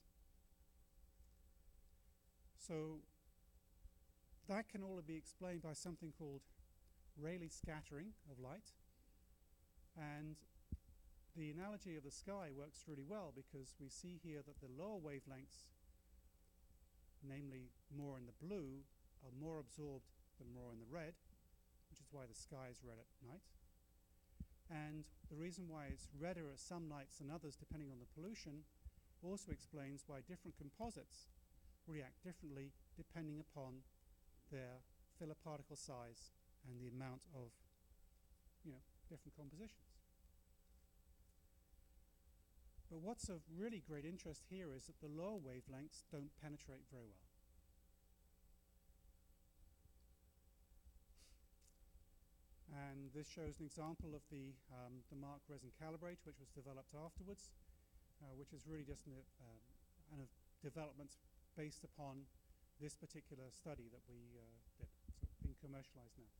So that can all be explained by something called Rayleigh scattering of light. And the analogy of the sky works really well, because we see here that the lower wavelengths, namely more in the blue, are more absorbed than more in the red, which is why the sky is red at night. And the reason why it's redder at some nights than others, depending on the pollution, also explains why different composites react differently depending upon their filler particle size and the amount of different compositions. But what's of really great interest here is that the lower wavelengths don't penetrate very well. And this shows an example of the Mark resin calibrate, which was developed afterwards, which is really just kind of developments based upon this particular study that we did. So it's being commercialized now.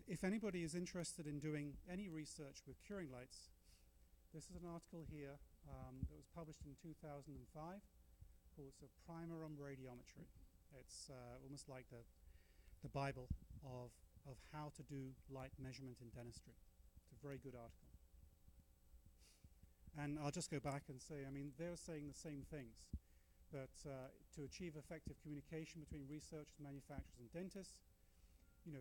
If anybody is interested in doing any research with curing lights, this is an article here that was published in 2005 called "A Primer on Radiometry." It's almost like the Bible of how to do light measurement in dentistry. It's a very good article. And I'll just go back and say, I mean, they're saying the same things, that to achieve effective communication between researchers, manufacturers, and dentists, you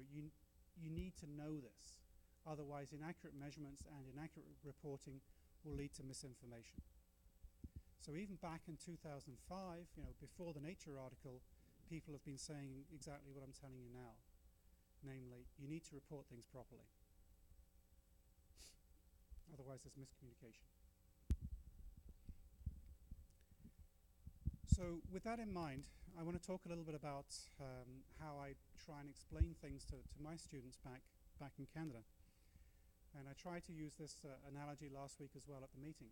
need to know this. Otherwise, inaccurate measurements and inaccurate reporting will lead to misinformation. So even back in 2005, before the Nature article, people have been saying exactly what I'm telling you now. Namely, you need to report things properly. Otherwise, there's miscommunication. So with that in mind, I want to talk a little bit about how I try and explain things to my students back in Canada. And I tried to use this analogy last week as well at the meeting.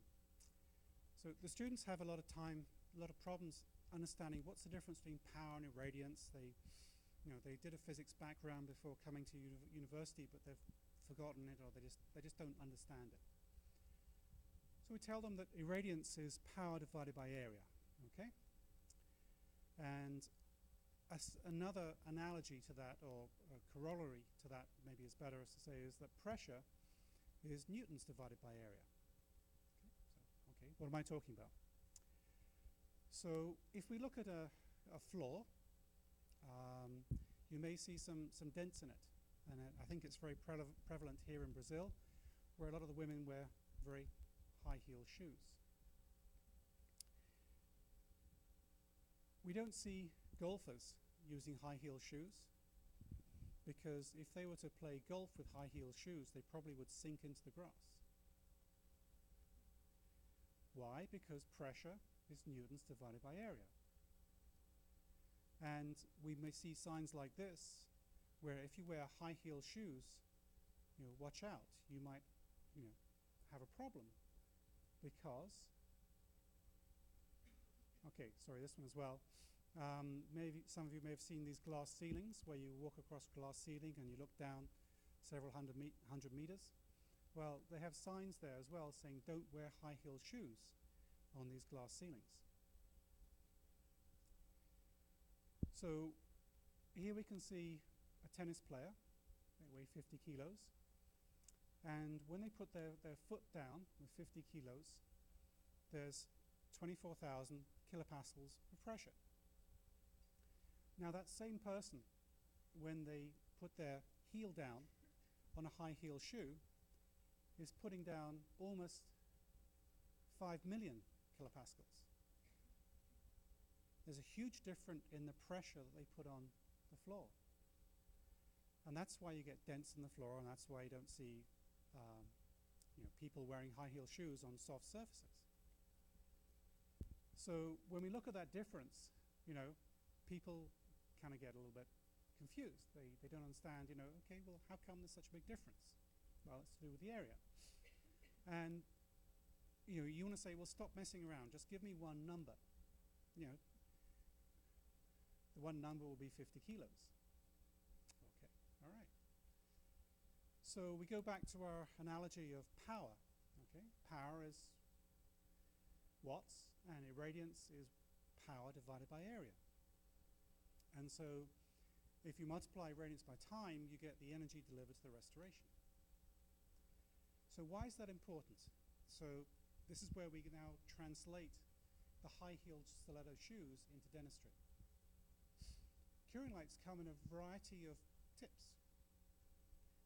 So the students have a lot of time, a lot of problems understanding what's the difference between power and irradiance. They did a physics background before coming to university, but they've forgotten it, or they just don't understand it. So we tell them that irradiance is power divided by area, okay? And another analogy to that, or a corollary to that, maybe is better to say, is that pressure is newtons divided by area. Okay, what am I talking about? So if we look at a floor, you may see some dents in it. And I think it's very prevalent here in Brazil, where a lot of the women wear very high-heel shoes. We don't see golfers using high-heel shoes, because if they were to play golf with high-heel shoes, they probably would sink into the grass. Why? Because pressure is newtons divided by area. And we may see signs like this, where if you wear high-heel shoes, watch out. You might, have a problem, because, okay, sorry, this one as well. Maybe some of you may have seen these glass ceilings, where you walk across a glass ceiling and you look down several hundred meters. Well, they have signs there as well saying, don't wear high-heel shoes on these glass ceilings. So here we can see a tennis player. They weigh 50 kilos. And when they put their foot down with 50 kilos, there's 24,000 kilopascals of pressure. Now that same person, when they put their heel down on a high heel shoe, is putting down almost 5 million kilopascals. There's a huge difference in the pressure that they put on the floor. And that's why you get dents in the floor, and that's why you don't see people wearing high heel shoes on soft surfaces. So when we look at that difference, people kind of get a little bit confused. They don't understand, okay, well, how come there's such a big difference? Well, it's to do with the area. And you want to say, well, stop messing around. Just give me one number. The one number will be 50 kilos. Okay, all right. So we go back to our analogy of power. Okay, power is watts, and irradiance is power divided by area. And so if you multiply irradiance by time, you get the energy delivered to the restoration. So why is that important? So this is where we can now translate the high-heeled stiletto shoes into dentistry. Curing lights come in a variety of tips.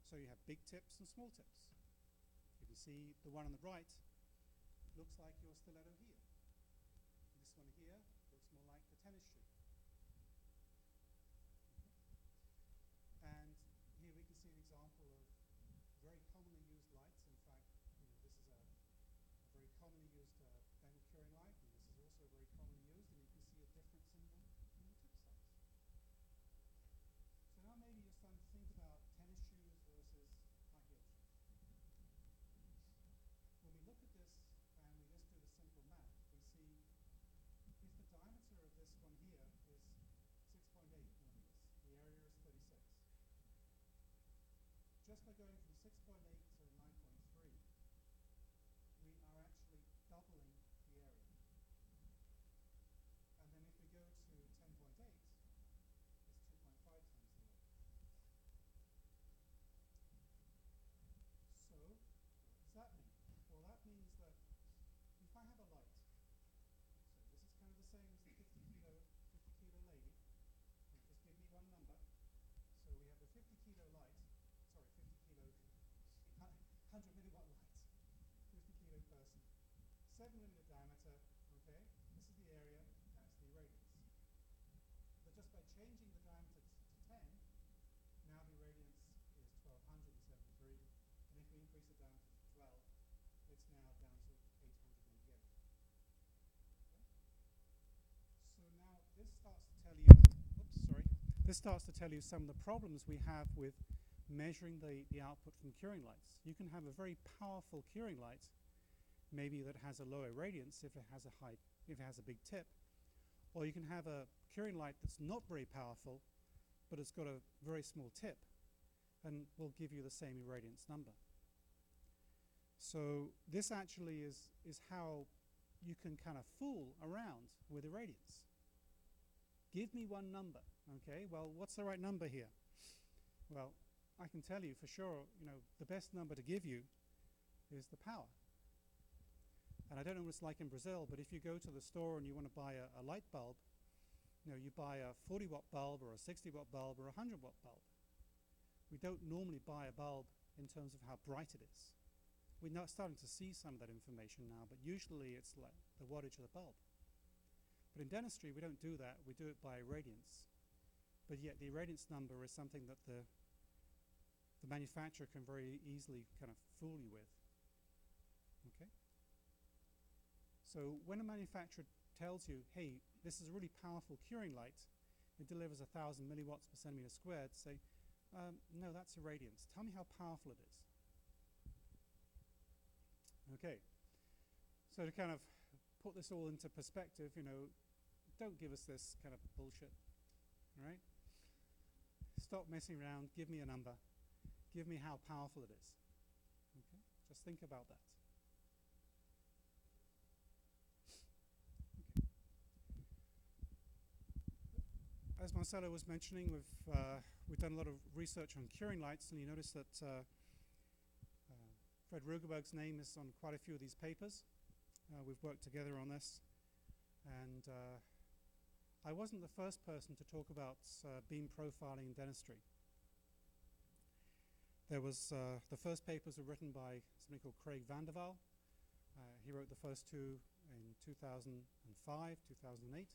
So you have big tips and small tips. You can see the one on the right looks like your stiletto heel. This one here looks more like the tennis shoe. And here we can see an example of very commonly used lights. In fact, this is a very commonly used Bengt curing light, and this is also very commonly used, and you can see a difference in the tip size. So now maybe you're starting to think about tennis shoes versus high heel shoes. When we look at this and we just do the simple math, we see if the diameter of this one here is 6.8 millimeters, the area is 36. Just by going from 6.8 to 9.3, we are actually doubling the area. And then if we go to 10.8, it's 2.5 times the area. So what does that mean? Well, that means that if I have a light, so this is kind of the same as the 50 kilo lady. Just give me one number. So we have the 50 kilo light, sorry, 50 kilo This starts to tell you some of the problems we have with measuring the output from curing lights. You can have a very powerful curing light, maybe that has a low irradiance if it has a big tip, or you can have a curing light that's not very powerful, but it's got a very small tip, and will give you the same irradiance number. So this actually is how you can kind of fool around with irradiance. Give me one number, okay? Well, what's the right number here? Well, I can tell you for sure, the best number to give you is the power. And I don't know what it's like in Brazil, but if you go to the store and you want to buy a light bulb, you buy a 40-watt bulb or a 60-watt bulb or a 100-watt bulb. We don't normally buy a bulb in terms of how bright it is. We're now starting to see some of that information now, but usually it's like the wattage of the bulb. But in dentistry, we don't do that. We do it by irradiance. But yet the irradiance number is something that the manufacturer can very easily kind of fool you with. Okay? So when a manufacturer tells you, hey, this is a really powerful curing light, it delivers 1,000 milliwatts per centimeter squared, say, no, that's irradiance. Tell me how powerful it is. Okay, so to kind of put this all into perspective, don't give us this kind of bullshit, all right? Stop messing around, give me a number, give me how powerful it is, okay? Just think about that. Okay. As Marcelo was mentioning, we've done a lot of research on curing lights, and you notice that Fred Rugerberg's name is on quite a few of these papers. We've worked together on this, and I wasn't the first person to talk about beam profiling in dentistry. There was the first papers were written by somebody called Craig Vanderwaal. He wrote the first two in 2005, 2008,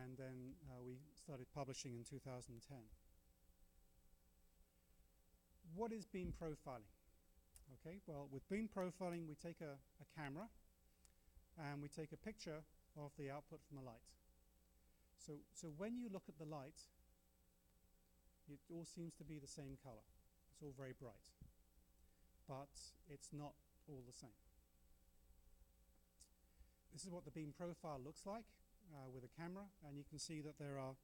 and then we started publishing in 2010. What is beam profiling? Okay, well, with beam profiling, we take a camera and we take a picture of the output from a light. So when you look at the light, it all seems to be the same color. It's all very bright, but it's not all the same. This is what the beam profile looks like with a camera, and you can see that there are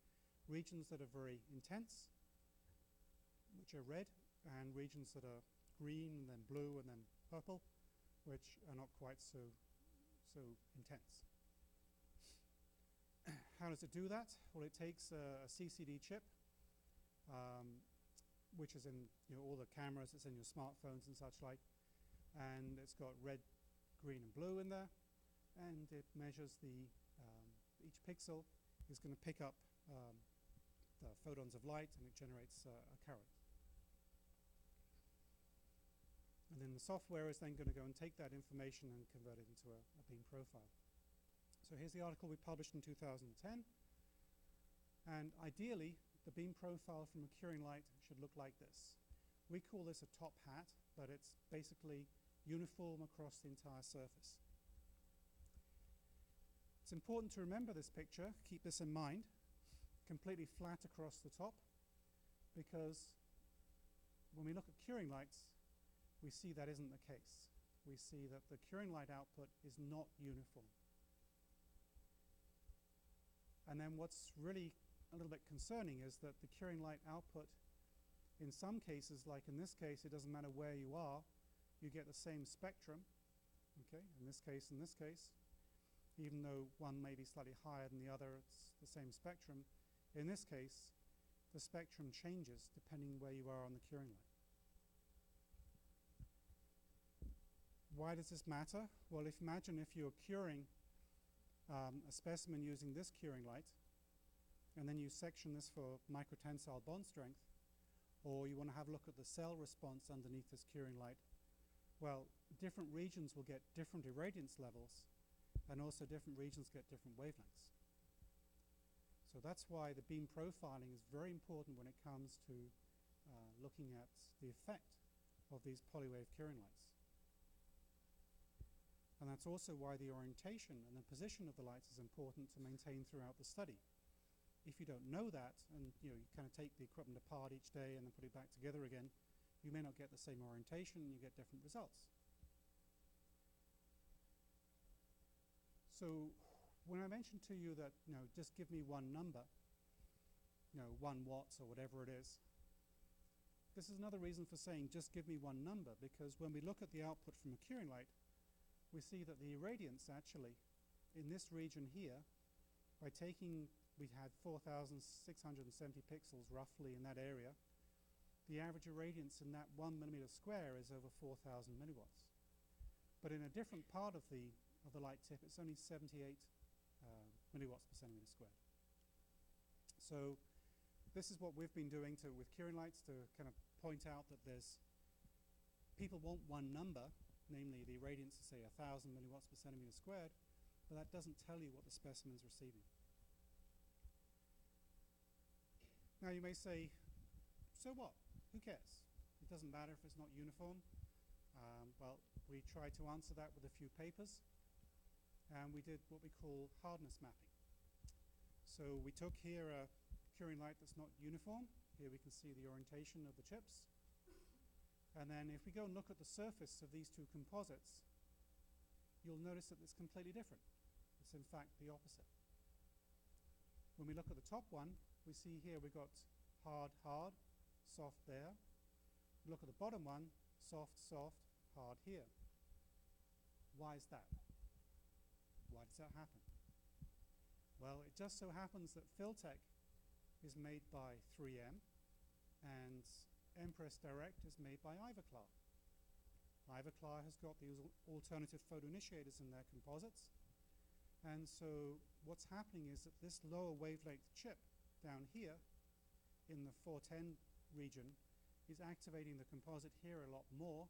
regions that are very intense, which are red, and regions that are green, and then blue, and then purple, which are not quite so intense. How does it do that? Well, it takes a CCD chip, which is in all the cameras, it's in your smartphones and such like, and it's got red, green, and blue in there, and it measures each pixel is going to pick up the photons of light, and it generates a current. And then the software is then going to go and take that information and convert it into a beam profile. So here's the article we published in 2010. And ideally, the beam profile from a curing light should look like this. We call this a top hat, but it's basically uniform across the entire surface. It's important to remember this picture, keep this in mind, completely flat across the top, because when we look at curing lights, we see that isn't the case. We see that the curing light output is not uniform. And then what's really a little bit concerning is that the curing light output, in some cases, like in this case, it doesn't matter where you are, you get the same spectrum, okay, in this case, even though one may be slightly higher than the other, it's the same spectrum. In this case, the spectrum changes depending where you are on the curing light. Why does this matter? Well, imagine if you're curing a specimen using this curing light, and then you section this for microtensile bond strength, or you want to have a look at the cell response underneath this curing light. Well, different regions will get different irradiance levels, and also different regions get different wavelengths. So that's why the beam profiling is very important when it comes to looking at the effect of these polywave curing lights. And that's also why the orientation and the position of the lights is important to maintain throughout the study. if you don't know that, and you kind of take the equipment apart each day and then put it back together again, you may not get the same orientation and you get different results. So when I mentioned to you that, just give me one number, 1 watts or whatever it is, this is another reason for saying just give me one number, because when we look at the output from a curing light, we see that the irradiance actually in this region here, by taking, we had 4,670 pixels roughly in that area, the average irradiance in that 1 millimeter square is over 4,000 milliwatts. But in a different part of the light tip, it's only 78 milliwatts per centimeter squared. So this is what we've been doing with curing lights to kind of point out that people want one number, namely the irradiance is say 1,000 milliwatts per centimeter squared, but that doesn't tell you what the specimen is receiving. Now you may say, so what? Who cares? It doesn't matter if it's not uniform. Well, we tried to answer that with a few papers, and we did what we call hardness mapping. So we took here a curing light that's not uniform. Here we can see the orientation of the chips. And then if we go and look at the surface of these two composites, you'll notice that it's completely different. It's in fact the opposite. When we look at the top one, we see here we've got hard, hard, soft there. Look at the bottom one, soft, soft, hard here. Why is that? Why does that happen? Well, it just so happens that Filtech is made by 3M and Empress Direct is made by Ivoclar. Ivoclar has got these alternative photoinitiators in their composites, and so what's happening is that this lower wavelength chip down here in the 410 region is activating the composite here a lot more,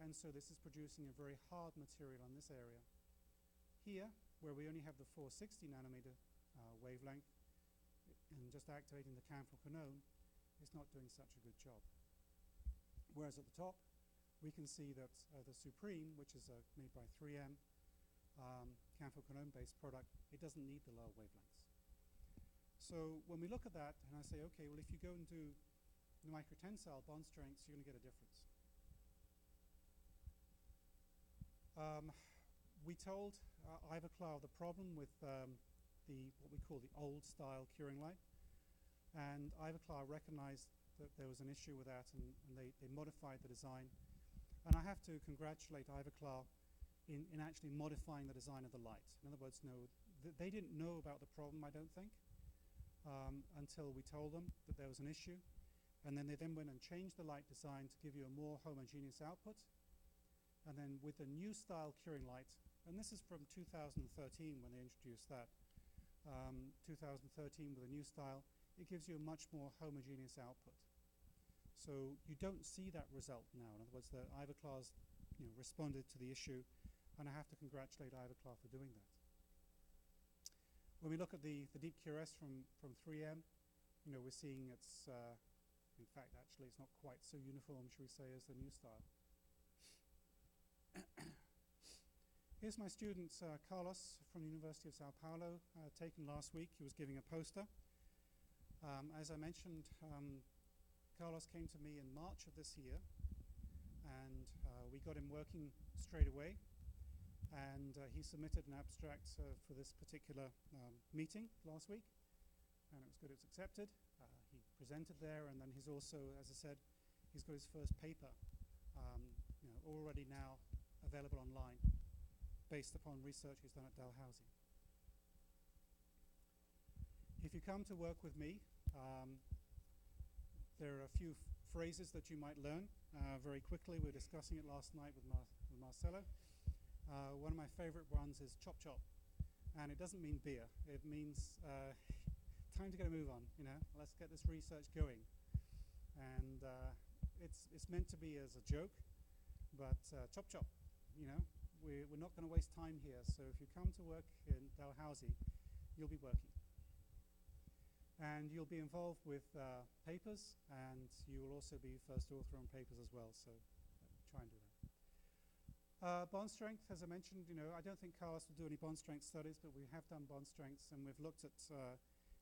and so this is producing a very hard material on this area. Here, where we only have the 460 nanometer wavelength and just activating the camphoquinone, is not doing such a good job. Whereas at the top, we can see that the Supreme, which is made by 3M, camphoquinone-based product, it doesn't need the lower wavelengths. So when we look at that, and I say, okay, well, if you go and do microtensile bond strengths, you're going to get a difference. We told Ivoclar the problem with what we call the old style curing light, and Ivoclar recognized that there was an issue with that, and they modified the design. And I have to congratulate Ivoclar in actually modifying the design of the light. In other words, they didn't know about the problem, I don't think, until we told them that there was an issue. And then they went and changed the light design to give you a more homogeneous output. And then with the new style curing light, and this is from 2013 when they introduced that, 2013 with a new style, it gives you a much more homogeneous output. So you don't see that result now. In other words, the Ivoclar's responded to the issue, and I have to congratulate Ivoclar for doing that. When we look at the Deep QRS from 3M, we're seeing it's, in fact, actually it's not quite so uniform, shall we say, as the new style. Here's my student, Carlos, from the University of Sao Paulo, taken last week. He was giving a poster. As I mentioned, Carlos came to me in March of this year, and we got him working straight away. And he submitted an abstract for this particular meeting last week, and it was good, it was accepted. He presented there, and then he's also, as I said, he's got his first paper already now available online, based upon research he's done at Dalhousie. If you come to work with me, there are a few phrases that you might learn very quickly. We were discussing it last night with Marcelo. One of my favorite ones is chop chop, and it doesn't mean beer. It means time to get a move on. Let's get this research going, and it's meant to be as a joke, but chop chop. We're not going to waste time here. So if you come to work in Dalhousie, you'll be working. And you'll be involved with papers, and you will also be first author on papers as well. So try and do that. Bond strength, as I mentioned, I don't think Carlos will do any bond strength studies, but we have done bond strengths, and we've looked at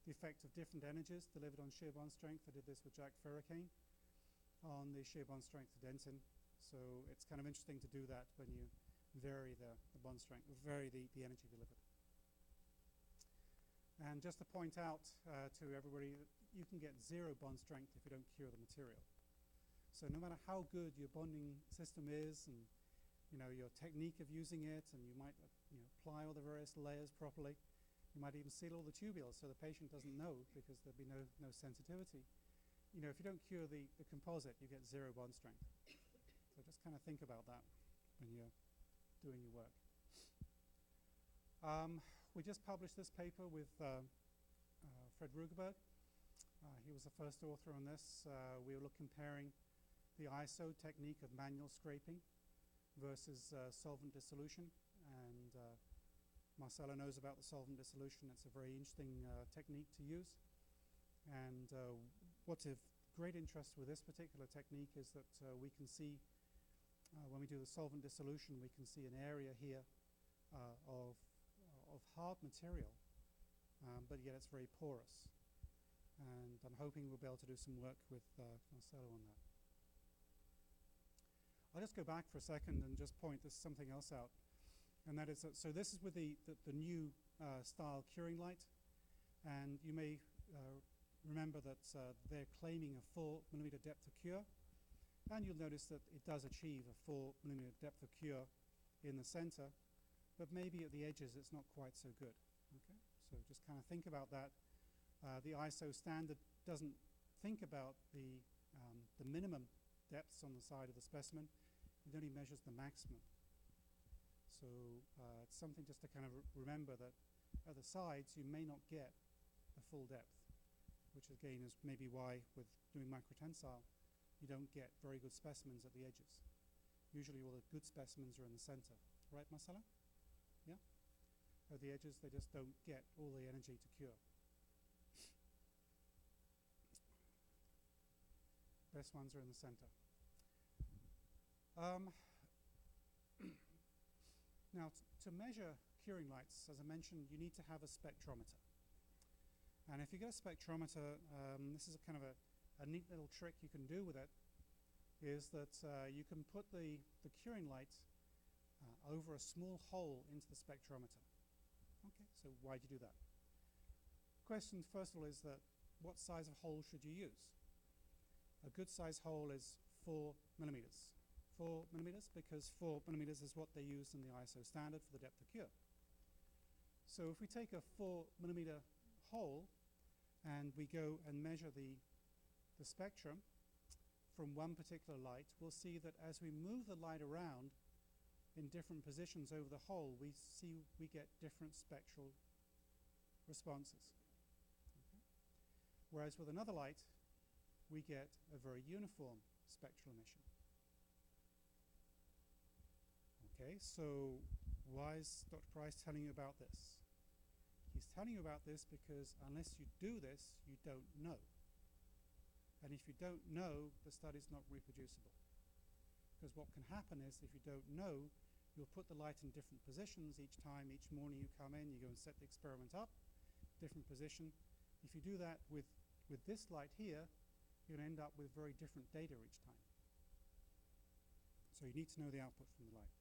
the effect of different energies delivered on shear bond strength. I did this with Jack Ferricane on the shear bond strength of dentin. So it's kind of interesting to do that when you vary the bond strength, vary the energy delivered. And just to point out to everybody, that you can get 0 bond strength if you don't cure the material. So no matter how good your bonding system is, and your technique of using it, and you might apply all the various layers properly, you might even seal all the tubules so the patient doesn't know, because there'll be no sensitivity. If you don't cure the composite, you get 0 bond strength. So just kind of think about that when you're doing your work. We just published this paper with Fred Rugerberg. He was the first author on this. We were comparing the ISO technique of manual scraping versus solvent dissolution. And Marcelo knows about the solvent dissolution. It's a very interesting technique to use. And what's of great interest with this particular technique is that we can see, when we do the solvent dissolution, we can see an area here of hard material, but yet it's very porous. And I'm hoping we'll be able to do some work with Marcelo on that. I'll just go back for a second and just point something else out. And that is that, so this is with the new style curing light. And you may remember that they're claiming a 4mm depth of cure. And you'll notice that it does achieve a 4mm depth of cure in the center, but maybe at the edges it's not quite so good. Okay? So just kind of think about that. The ISO standard doesn't think about the minimum depths on the side of the specimen. It only measures the maximum. So it's something just to kind of remember that at the sides you may not get a full depth, which again is maybe why with doing microtensile you don't get very good specimens at the edges. Usually all the good specimens are in the center. Right, Marcelo? Yeah? At the edges they just don't get all the energy to cure. Best ones are in the center. Now, to measure curing lights, as I mentioned, you need to have a spectrometer. And if you get a spectrometer, this is a kind of a neat little trick you can do with it, is that you can put the curing light over a small hole into the spectrometer. Okay, so why do you do that? Question, first of all, is that what size of hole should you use? A good size hole is 4mm. 4mm because 4mm is what they use in the ISO standard for the depth of cure. So if we take a 4mm hole and we go and measure the spectrum from one particular light, we'll see that as we move the light around in different positions over the hole, we get different spectral responses. Okay? Whereas with another light, we get a very uniform spectral emission. Okay, so why is Dr. Price telling you about this? He's telling you about this because unless you do this, you don't know. And if you don't know, the study's not reproducible. Because what can happen is if you don't know, you'll put the light in different positions each time. Each morning you come in, you go and set the experiment up, different position. If you do that with this light here, you're going to end up with very different data each time. So you need to know the output from the light.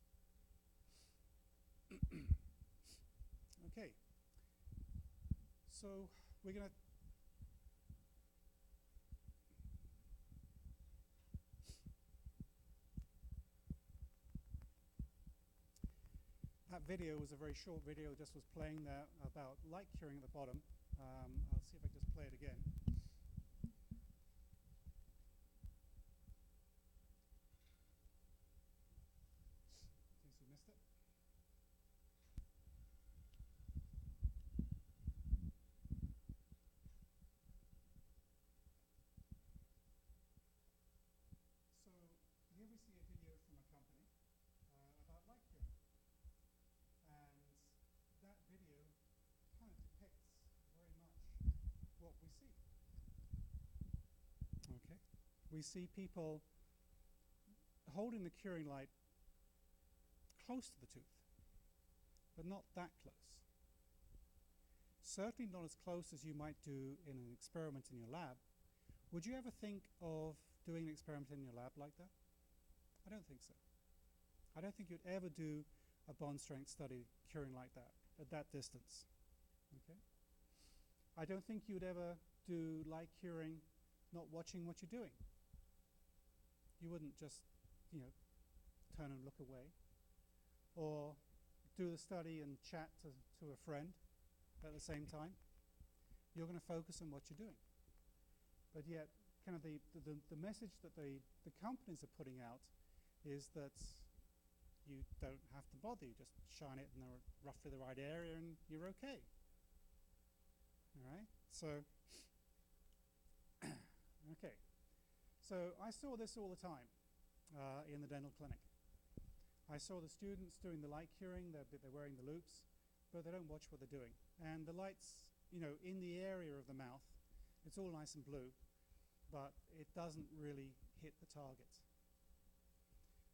Okay. So we're going to that video was a very short video, just was playing there about light curing at the bottom. I'll see if I can just play it again. In case you missed it. So here we see a video from a company about light curing. And that video kind of depicts very much what we see. Okay. We see people holding the curing light close to the tooth, but not that close. certainly not as close as you might do in an experiment in your lab. Would you ever think of doing an experiment in your lab like that? I don't think so. I don't think you'd ever do a bond strength study curing like that, at that distance. Okay? I don't think you'd ever do light curing not watching what you're doing. You wouldn't just, turn and look away. Or do the study and chat to a friend at the same time. You're going to focus on what you're doing. But yet, kind of the message that the companies are putting out is that you don't have to bother. You just shine it in roughly the right area and you're okay. All right? So, okay. So I saw this all the time in the dental clinic. I saw the students doing the light curing. They're wearing the loops, but they don't watch what they're doing. And the lights, in the area of the mouth, it's all nice and blue, but it doesn't really hit the target.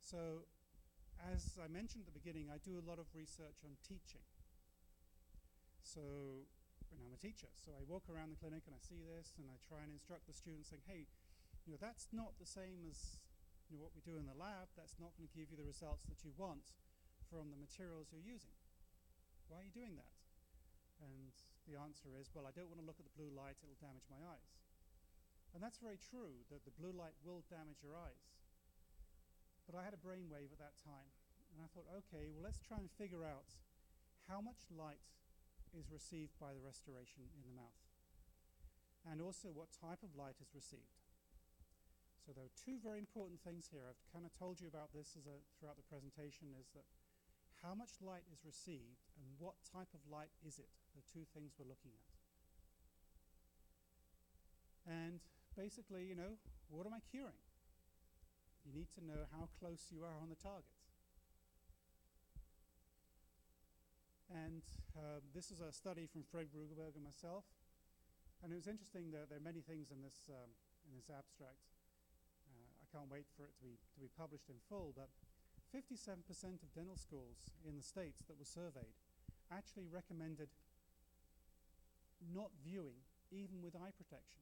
So, as I mentioned at the beginning, I do a lot of research on teaching. So, and I'm a teacher, so I walk around the clinic and I see this, and I try and instruct the students saying, hey, that's not the same as what we do in the lab. That's not going to give you the results that you want from the materials you're using. Why are you doing that? And the answer is, well, I don't want to look at the blue light, it'll damage my eyes. And that's very true, that the blue light will damage your eyes. But I had a brainwave at that time, and I thought, okay, well, let's try and figure out how much light is received by the restoration in the mouth, and also what type of light is received. So there are two very important things here. I've kind of told you about this throughout the presentation, is that how much light is received and what type of light is it, the two things we're looking at. And basically, what am I curing? You need to know how close you are on the target. And this is a study from Fred Brugerberg and myself. And it was interesting that there are many things in this abstract. I can't wait for it to be published in full, but 57% of dental schools in the States that were surveyed actually recommended not viewing even with eye protection.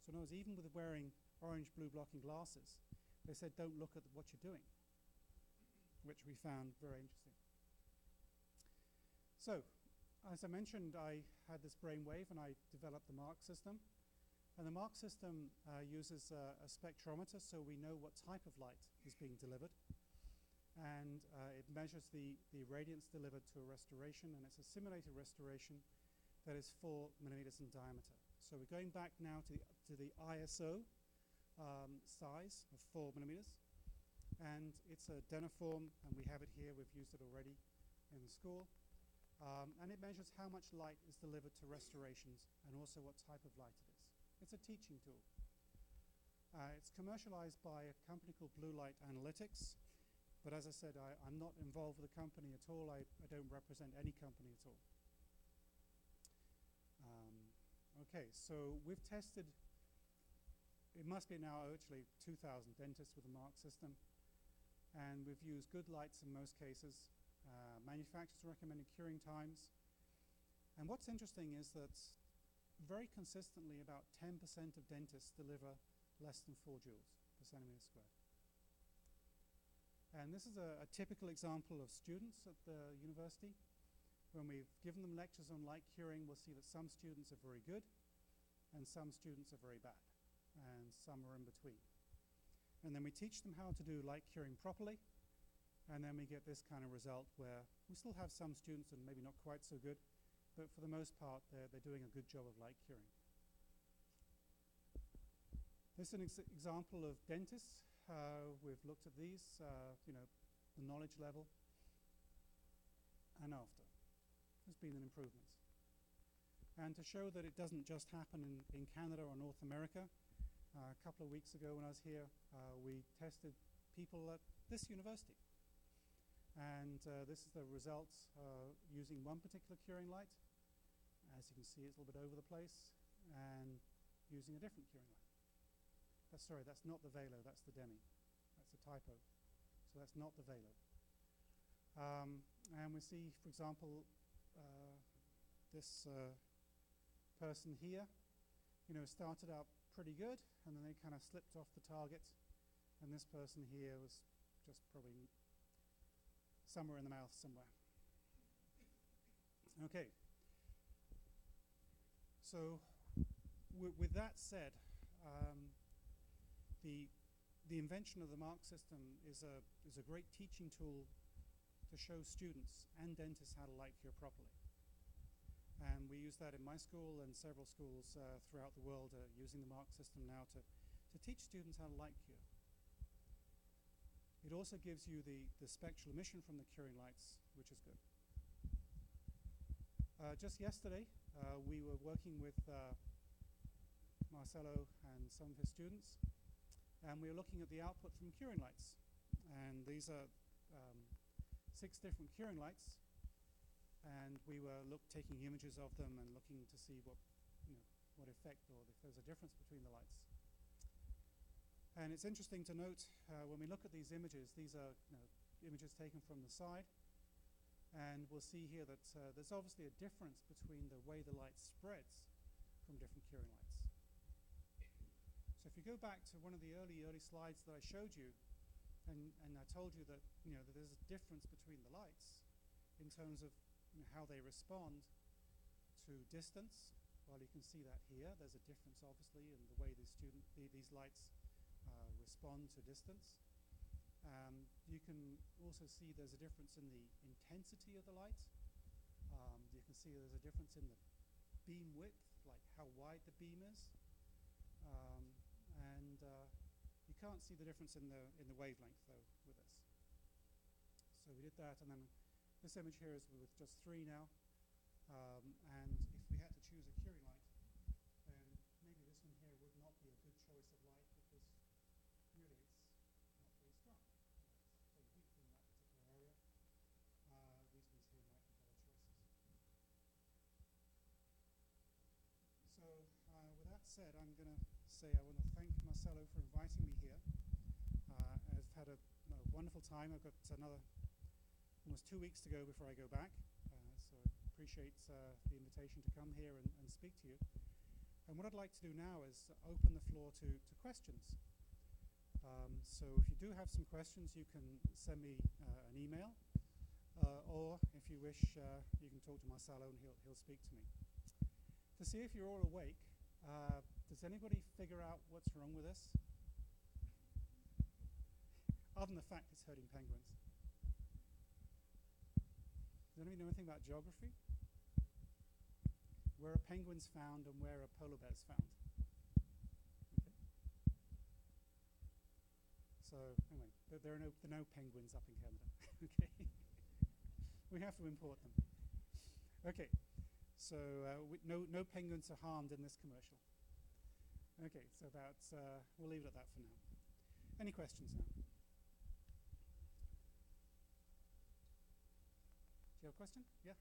So in other words, even with wearing orange-blue blocking glasses, they said don't look at what you're doing, which we found very interesting. So, as I mentioned, I had this brainwave and I developed the MARC system. And the MARC system uses a spectrometer, so we know what type of light is being delivered. And it measures the radiance delivered to a restoration, and it's a simulated restoration that is 4 millimeters in diameter. So we're going back now to the ISO size of 4 millimeters. And it's a deniform, and we have it here. We've used it already in the school. And it measures how much light is delivered to restorations and also what type of light it is. It's a teaching tool. It's commercialized by a company called Blue Light Analytics. But as I said, I'm not involved with the company at all. I don't represent any company at all. Okay, so we've tested, it must be now actually 2,000 dentists with the MARC system. And we've used good lights in most cases. Manufacturers recommended curing times. And what's interesting is that very consistently about 10% of dentists deliver less than 4 joules per centimeter squared. And this is a typical example of students at the university. When we've given them lectures on light curing, we'll see that some students are very good and some students are very bad, and some are in between. And then we teach them how to do light curing properly, and then we get this kind of result where we still have some students that are maybe not quite so good, but for the most part, they're doing a good job of light curing. This is an example of dentists. We've looked at these, the knowledge level, and after. There's been an improvement. And to show that it doesn't just happen in Canada or North America, a couple of weeks ago when I was here, we tested people at this university. And this is the results using one particular curing light. As you can see, it's a little bit over the place, and using a different curing light. Sorry, that's not the Velo, that's the Demi. That's a typo. So that's not the Velo. And we see, for example, this person here, you know, started out pretty good, and then they kind of slipped off the target, and this person here was just probably somewhere in the mouth somewhere. Okay. So with that said, the invention of the mark system is a great teaching tool to show students and dentists how to light cure properly. And we use that in my school and several schools throughout the world using the mark system now to teach students how to light cure. It also gives you the spectral emission from the curing lights, which is good. Just yesterday, we were working with Marcelo and some of his students, and we were looking at the output from curing lights. And these are 6 different curing lights, and we were taking images of them and looking to see what effect or if there's a difference between the lights. And it's interesting to note when we look at these images are images taken from the side, and we'll see here that there's obviously a difference between the way the light spreads from different curing lights. So if you go back to one of the early slides that I showed you, and I told you that that there's a difference between the lights in terms of how they respond to distance. Well, you can see that here. There's a difference, obviously, in the way these lights respond to distance. You can also see there's a difference in the intensity of the light. You can see there's a difference in the beam width, like how wide the beam is. And you can't see the difference in the wavelength, though, with this. So we did that, and then this image here is with just 3 now. And if we had to choose a curing light, then maybe this one here would not be a good choice of light because really it's not very strong. It's very weak in that particular area. These ones here might be better choices. So with that said, I'm going to say I want to thank Marcelo for inviting me here. I've had a wonderful time. I've got another almost 2 weeks to go before I go back. So I appreciate the invitation to come here and speak to you. And what I'd like to do now is open the floor to questions. So if you do have some questions, you can send me an email. Or if you wish, you can talk to Marcelo and he'll speak to me. To see if you're all awake, does anybody figure out what's wrong with this? Other than the fact it's hurting penguins. Does anybody know anything about geography? Where are penguins found and where are polar bears found? Okay. So anyway, there are no penguins up in Canada. Okay. We have to import them. Okay. So no penguins are harmed in this commercial. Okay, so we'll leave it at that for now. Any questions now? Do you have a question? Yeah.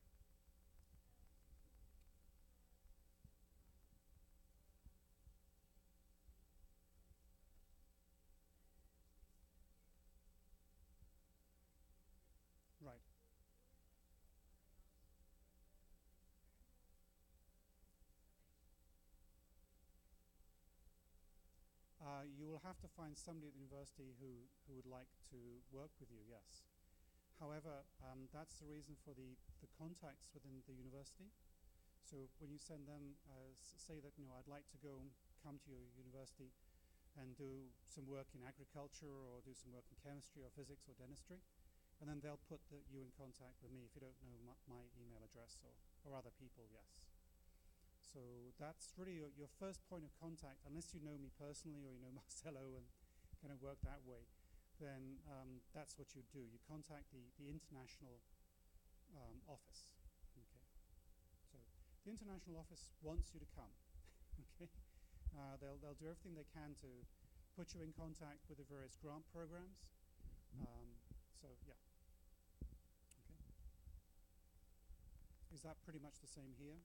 Right. You will have to find somebody at the university who would like to work with you, yes. However, that's the reason for the contacts within the university. So when you send them, say that I'd like to come to your university and do some work in agriculture or do some work in chemistry or physics or dentistry, and then they'll put you in contact with me if you don't know my email address or other people, yes. So that's really your first point of contact, unless you know me personally or you know Marcelo and kind of work that way. Then that's what you do. You contact the international office. Okay. So the international office wants you to come. Okay. They'll do everything they can to put you in contact with the various grant programs. So yeah. Okay. Is that pretty much the same here?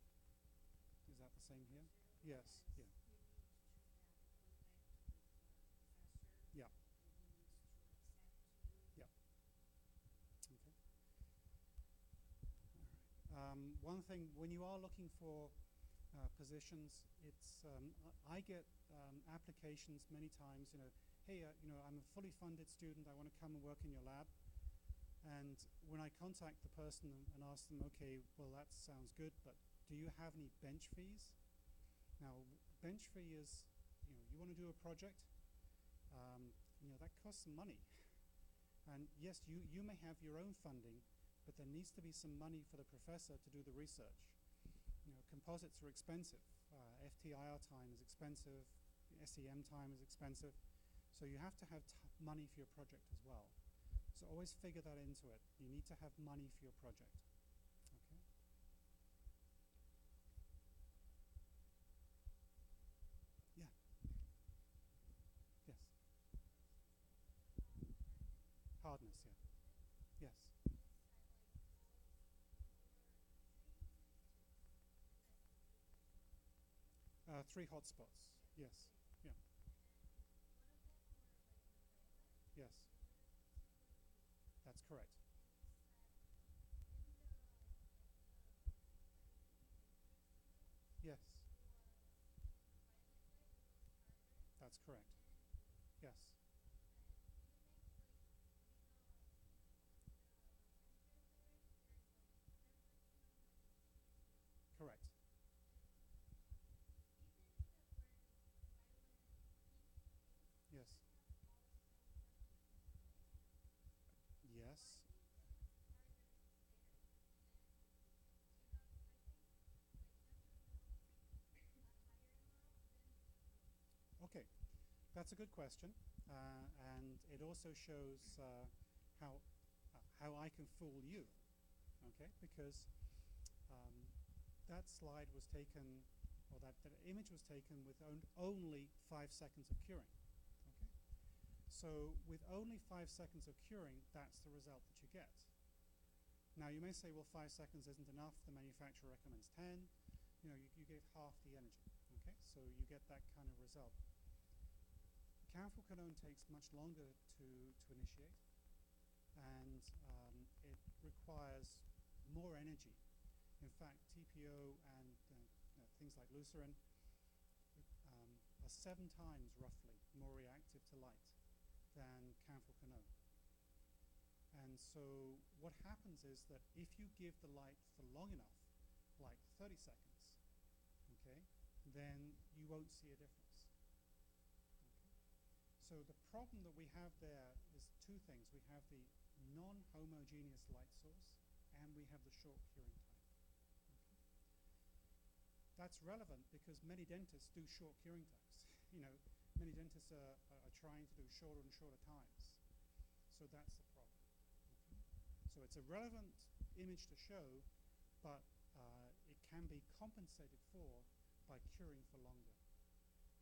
Is that the same here? Yes. Yeah. Yeah. Yeah. Okay. All right. One thing, when you are looking for positions. I get applications many times, hey, I'm a fully funded student, I want to come and work in your lab. And when I contact the person and ask them, okay, well, that sounds good, but do you have any bench fees? Now, bench fee is, you want to do a project, that costs some money. And yes, you may have your own funding, but there needs to be some money for the professor to do the research. Composites are expensive. FTIR time is expensive. SEM time is expensive. So you have to have money for your project as well. So always figure that into it. You need to have money for your project. Okay? Yeah. Yes. Hardness, yeah. Yes. 3 hotspots. Yes. Yeah. Yes. That's correct. Yes. That's correct. Yes. Correct. Yes. Yes. Okay, that's a good question, and it also shows how I can fool you. Okay, because that slide was taken, or that image was taken with only 5 seconds of curing. Okay, so with only 5 seconds of curing, that's the result that you get. Now you may say, well, 5 seconds isn't enough. The manufacturer recommends 10. You gave half the energy. Okay, so you get that kind of result. Canfil-Canone takes much longer to initiate, and it requires more energy. In fact, TPO and things like Lucerne are 7 times, roughly, more reactive to light than Canfil-Canone. And so what happens is that if you give the light for long enough, like 30 seconds, okay, then you won't see a difference. So the problem that we have there is 2 things. We have the non-homogeneous light source, and we have the short curing time. Okay. That's relevant because many dentists do short curing times. Many dentists are trying to do shorter and shorter times. So that's the problem. Okay. So it's a relevant image to show, but it can be compensated for by curing for longer.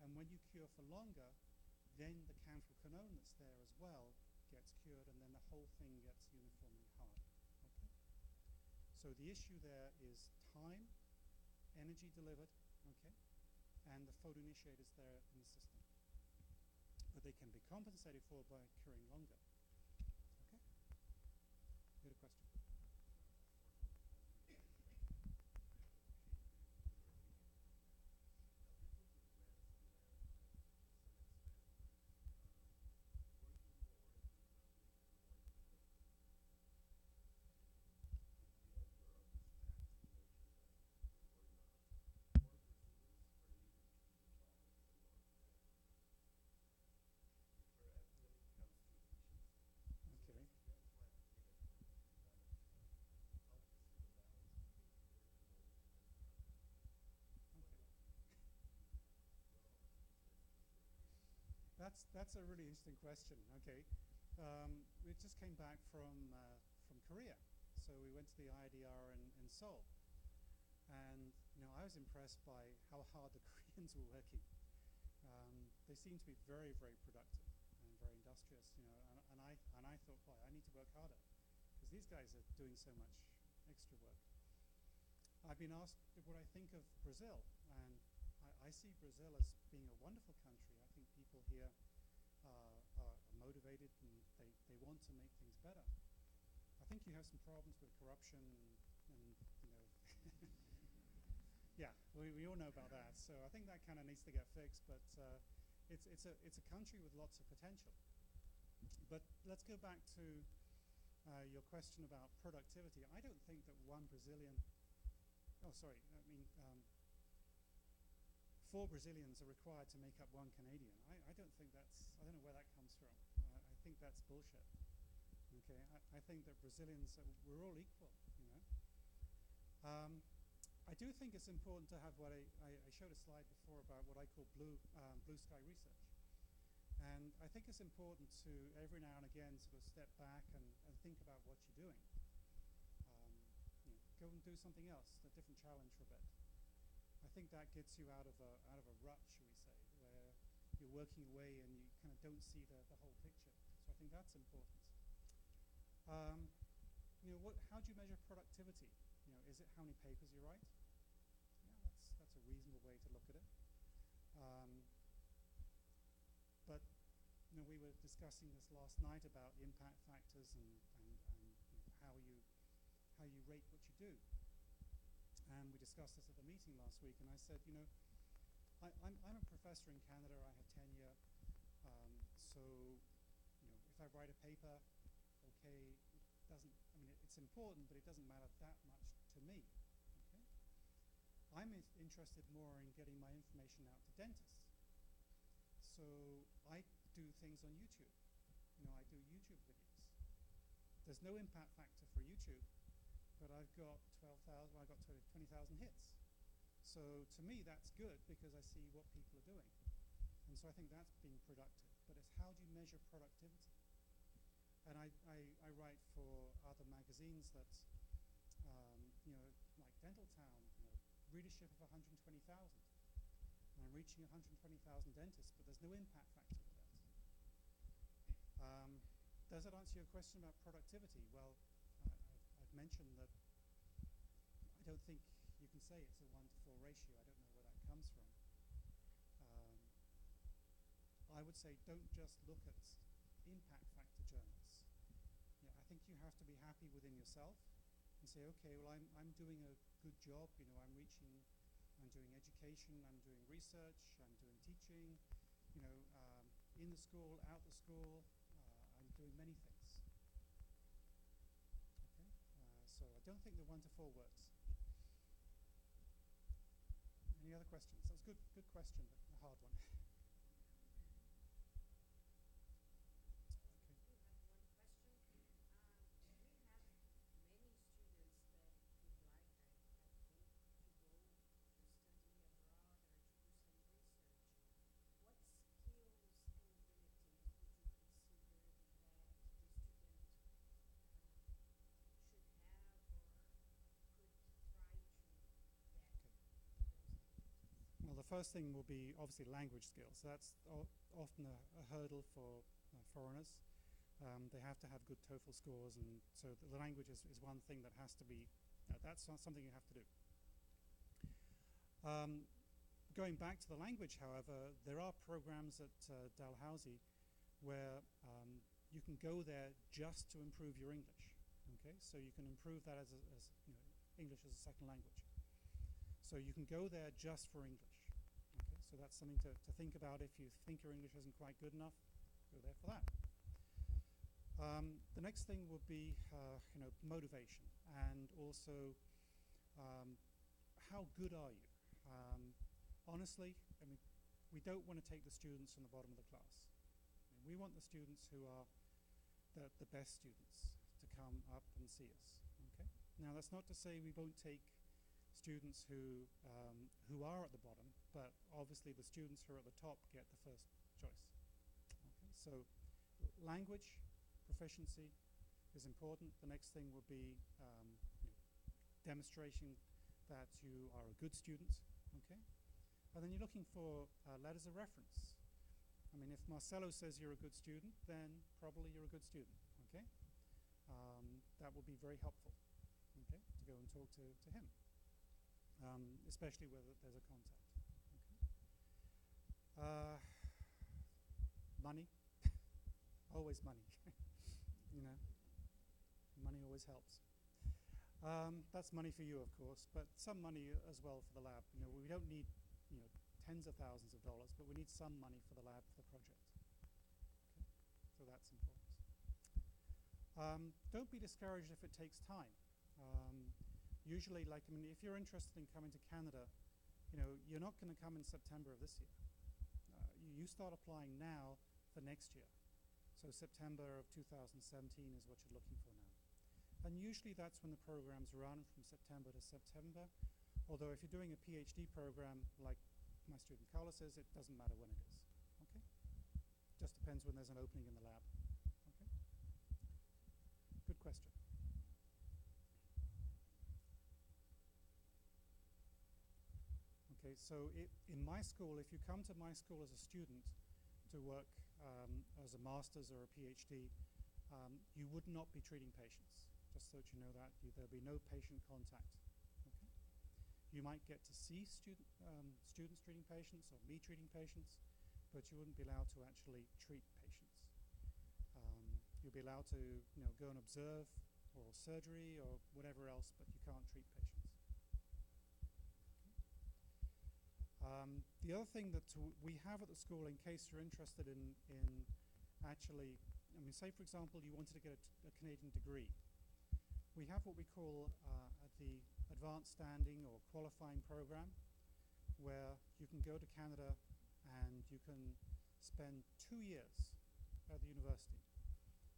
And when you cure for longer, then the Canfil-Canone that's there as well gets cured, and then the whole thing gets uniformly hard. Okay? So the issue there is time, energy delivered, okay, and the photoinitiators there in the system. But they can be compensated for by curing longer. Okay? You had a question? That's a really interesting question. Okay, we just came back from Korea, so we went to the IDR in Seoul, and I was impressed by how hard the Koreans were working. They seemed to be very, very productive and very industrious. And I thought, boy, I need to work harder because these guys are doing so much extra work. I've been asked what I think of Brazil, and I see Brazil as being a wonderful country. I think people here are motivated and they want to make things better. I think you have some problems with corruption and Yeah, we all know about that. So I think that kind of needs to get fixed, but it's a country with lots of potential. But let's go back to your question about productivity. I don't think that one Brazilian, four Brazilians are required to make up one Canadian. I don't think that's, I don't know where that comes from. I think that's bullshit. Okay, I think that Brazilians, we're all equal, you know. I do think it's important to have what I showed a slide before about what I call blue sky research. And I think it's important to every now and again sort of step back and think about what you're doing. You know, go and do something else, a different challenge for a bit. I think that gets you out of a rut, shall we say, where you're working away and you kind of don't see the whole picture. So I think that's important. You know, how do you measure productivity? You know, is it how many papers you write? Yeah, that's a reasonable way to look at it. But you know, we were discussing this last night about impact factors and you know, how you rate what you do. And we discussed this at the meeting last week, and I said, you know, I'm a professor in Canada. I have tenure. So you know, if I write a paper, okay, it's important, but it doesn't matter that much to me. Okay? I'm interested more in getting my information out to dentists. So I do things on YouTube. You know, I do YouTube videos. There's no impact factor for YouTube, but I've got 20,000 hits. So to me, that's good because I see what people are doing. And so I think that's being productive. But it's how do you measure productivity? And I write for other magazines that, you know, like Dental Town, you know, readership of 120,000. And I'm reaching 120,000 dentists, but there's no impact factor with that. Does that answer your question about productivity? Well, I've mentioned that I don't think you can say it's a 1-to-4 ratio. I don't know where that comes from. I would say don't just look at impact factor journals. Yeah, I think you have to be happy within yourself and say, okay, well, I'm doing a good job. You know, I'm doing education, I'm doing research, I'm doing teaching, you know, in the school, out the school, I'm doing many things. Okay, so I don't think the 1-to-4 works. Any other questions? That was good question, but a hard one. First thing will be obviously language skills. That's often a hurdle for foreigners. They have to have good TOEFL scores, and so the language is one thing that has to be, that's something you have to do. Going back to the language, however, there are programs at Dalhousie where you can go there just to improve your English. Okay, so you can improve that as you know, English as a second language. So you can go there just for English. So that's something to think about. If you think your English isn't quite good enough, go there for that. The next thing would be you know, motivation, and also how good are you? Honestly, I mean, we don't want to take the students from the bottom of the class. I mean, we want the students who are the best students to come up and see us. Okay. Now that's not to say we won't take students who are at the bottom, but obviously the students who are at the top get the first choice. Okay, so language proficiency is important. The next thing will be you know, demonstration that you are a good student. Okay, and then you're looking for letters of reference. I mean, if Marcelo says you're a good student, then probably you're a good student. Okay, that will be very helpful. Okay, to go and talk to him. Especially where there's a contact. Okay. Money, always money. You know, money always helps. That's money for you, of course, but some money as well for the lab. You know, we don't need, you know, tens of thousands of dollars, but we need some money for the lab, for the project. Okay? So that's important. Don't be discouraged if it takes time. Usually, like, I mean, if you're interested in coming to Canada, you know, you're not going to come in September of this year. You start applying now for next year. So September of 2017 is what you're looking for now. And usually that's when the programs run, from September to September. Although if you're doing a PhD program, like my student Carlos is, it doesn't matter when it is. Okay? Just depends when there's an opening in the lab. Okay? Good question. Okay, so in my school, if you come to my school as a student to work as a master's or a PhD, you would not be treating patients. Just so that you know that. There'll be no patient contact. Okay? You might get to see students treating patients or me treating patients, but you wouldn't be allowed to actually treat patients. You'll be allowed to, you know, go and observe oral surgery or whatever else, but you can't treat patients. Okay? The other thing that we have at the school, in case you're interested in actually, I mean, say for example you wanted to get a Canadian degree. We have what we call the Advanced Standing or Qualifying Program, where you can go to Canada and you can spend 2 years at the university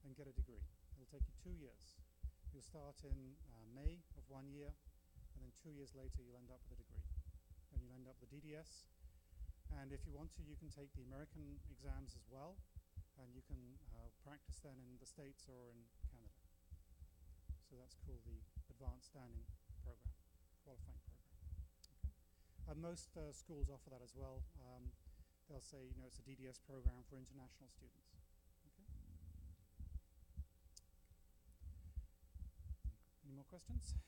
and get a degree. It'll take you 2 years. You'll start in May of 1 year, and then 2 years later you'll end up with a degree. And you'll end up with a DDS. And if you want to, you can take the American exams as well, and you can practice then in the States or in Canada. So that's called the Advanced Standing Program, Qualifying Program. Okay? And most schools offer that as well. They'll say, you know, it's a DDS program for international students. Okay? Any more questions?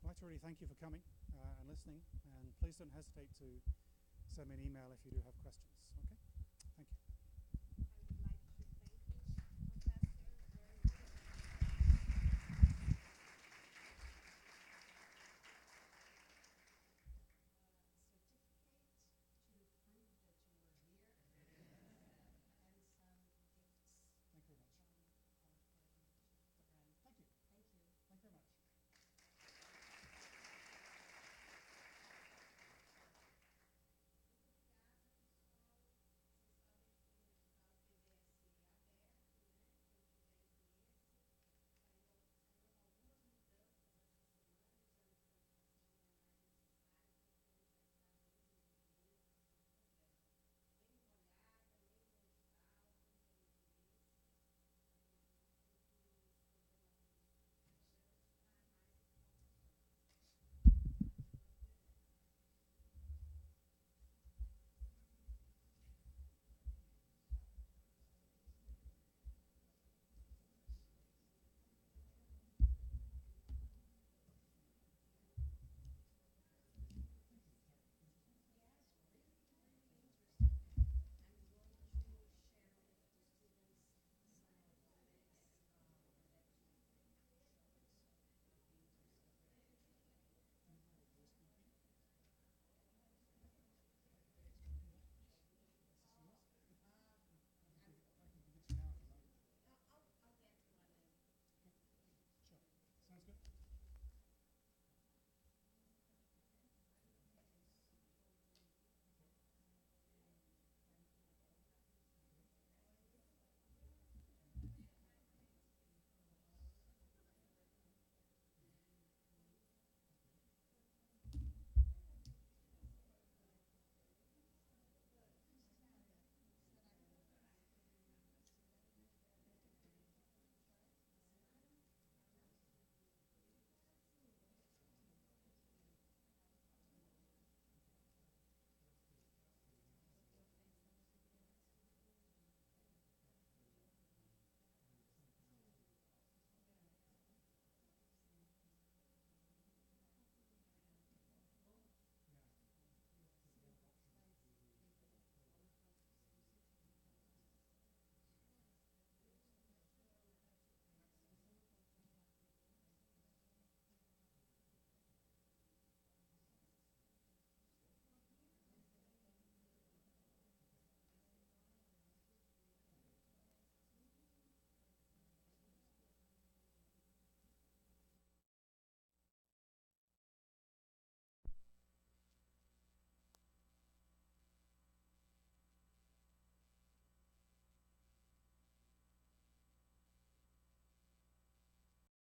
I'd like to really thank you for coming and listening, and please don't hesitate to send me an email if you do have questions. Okay?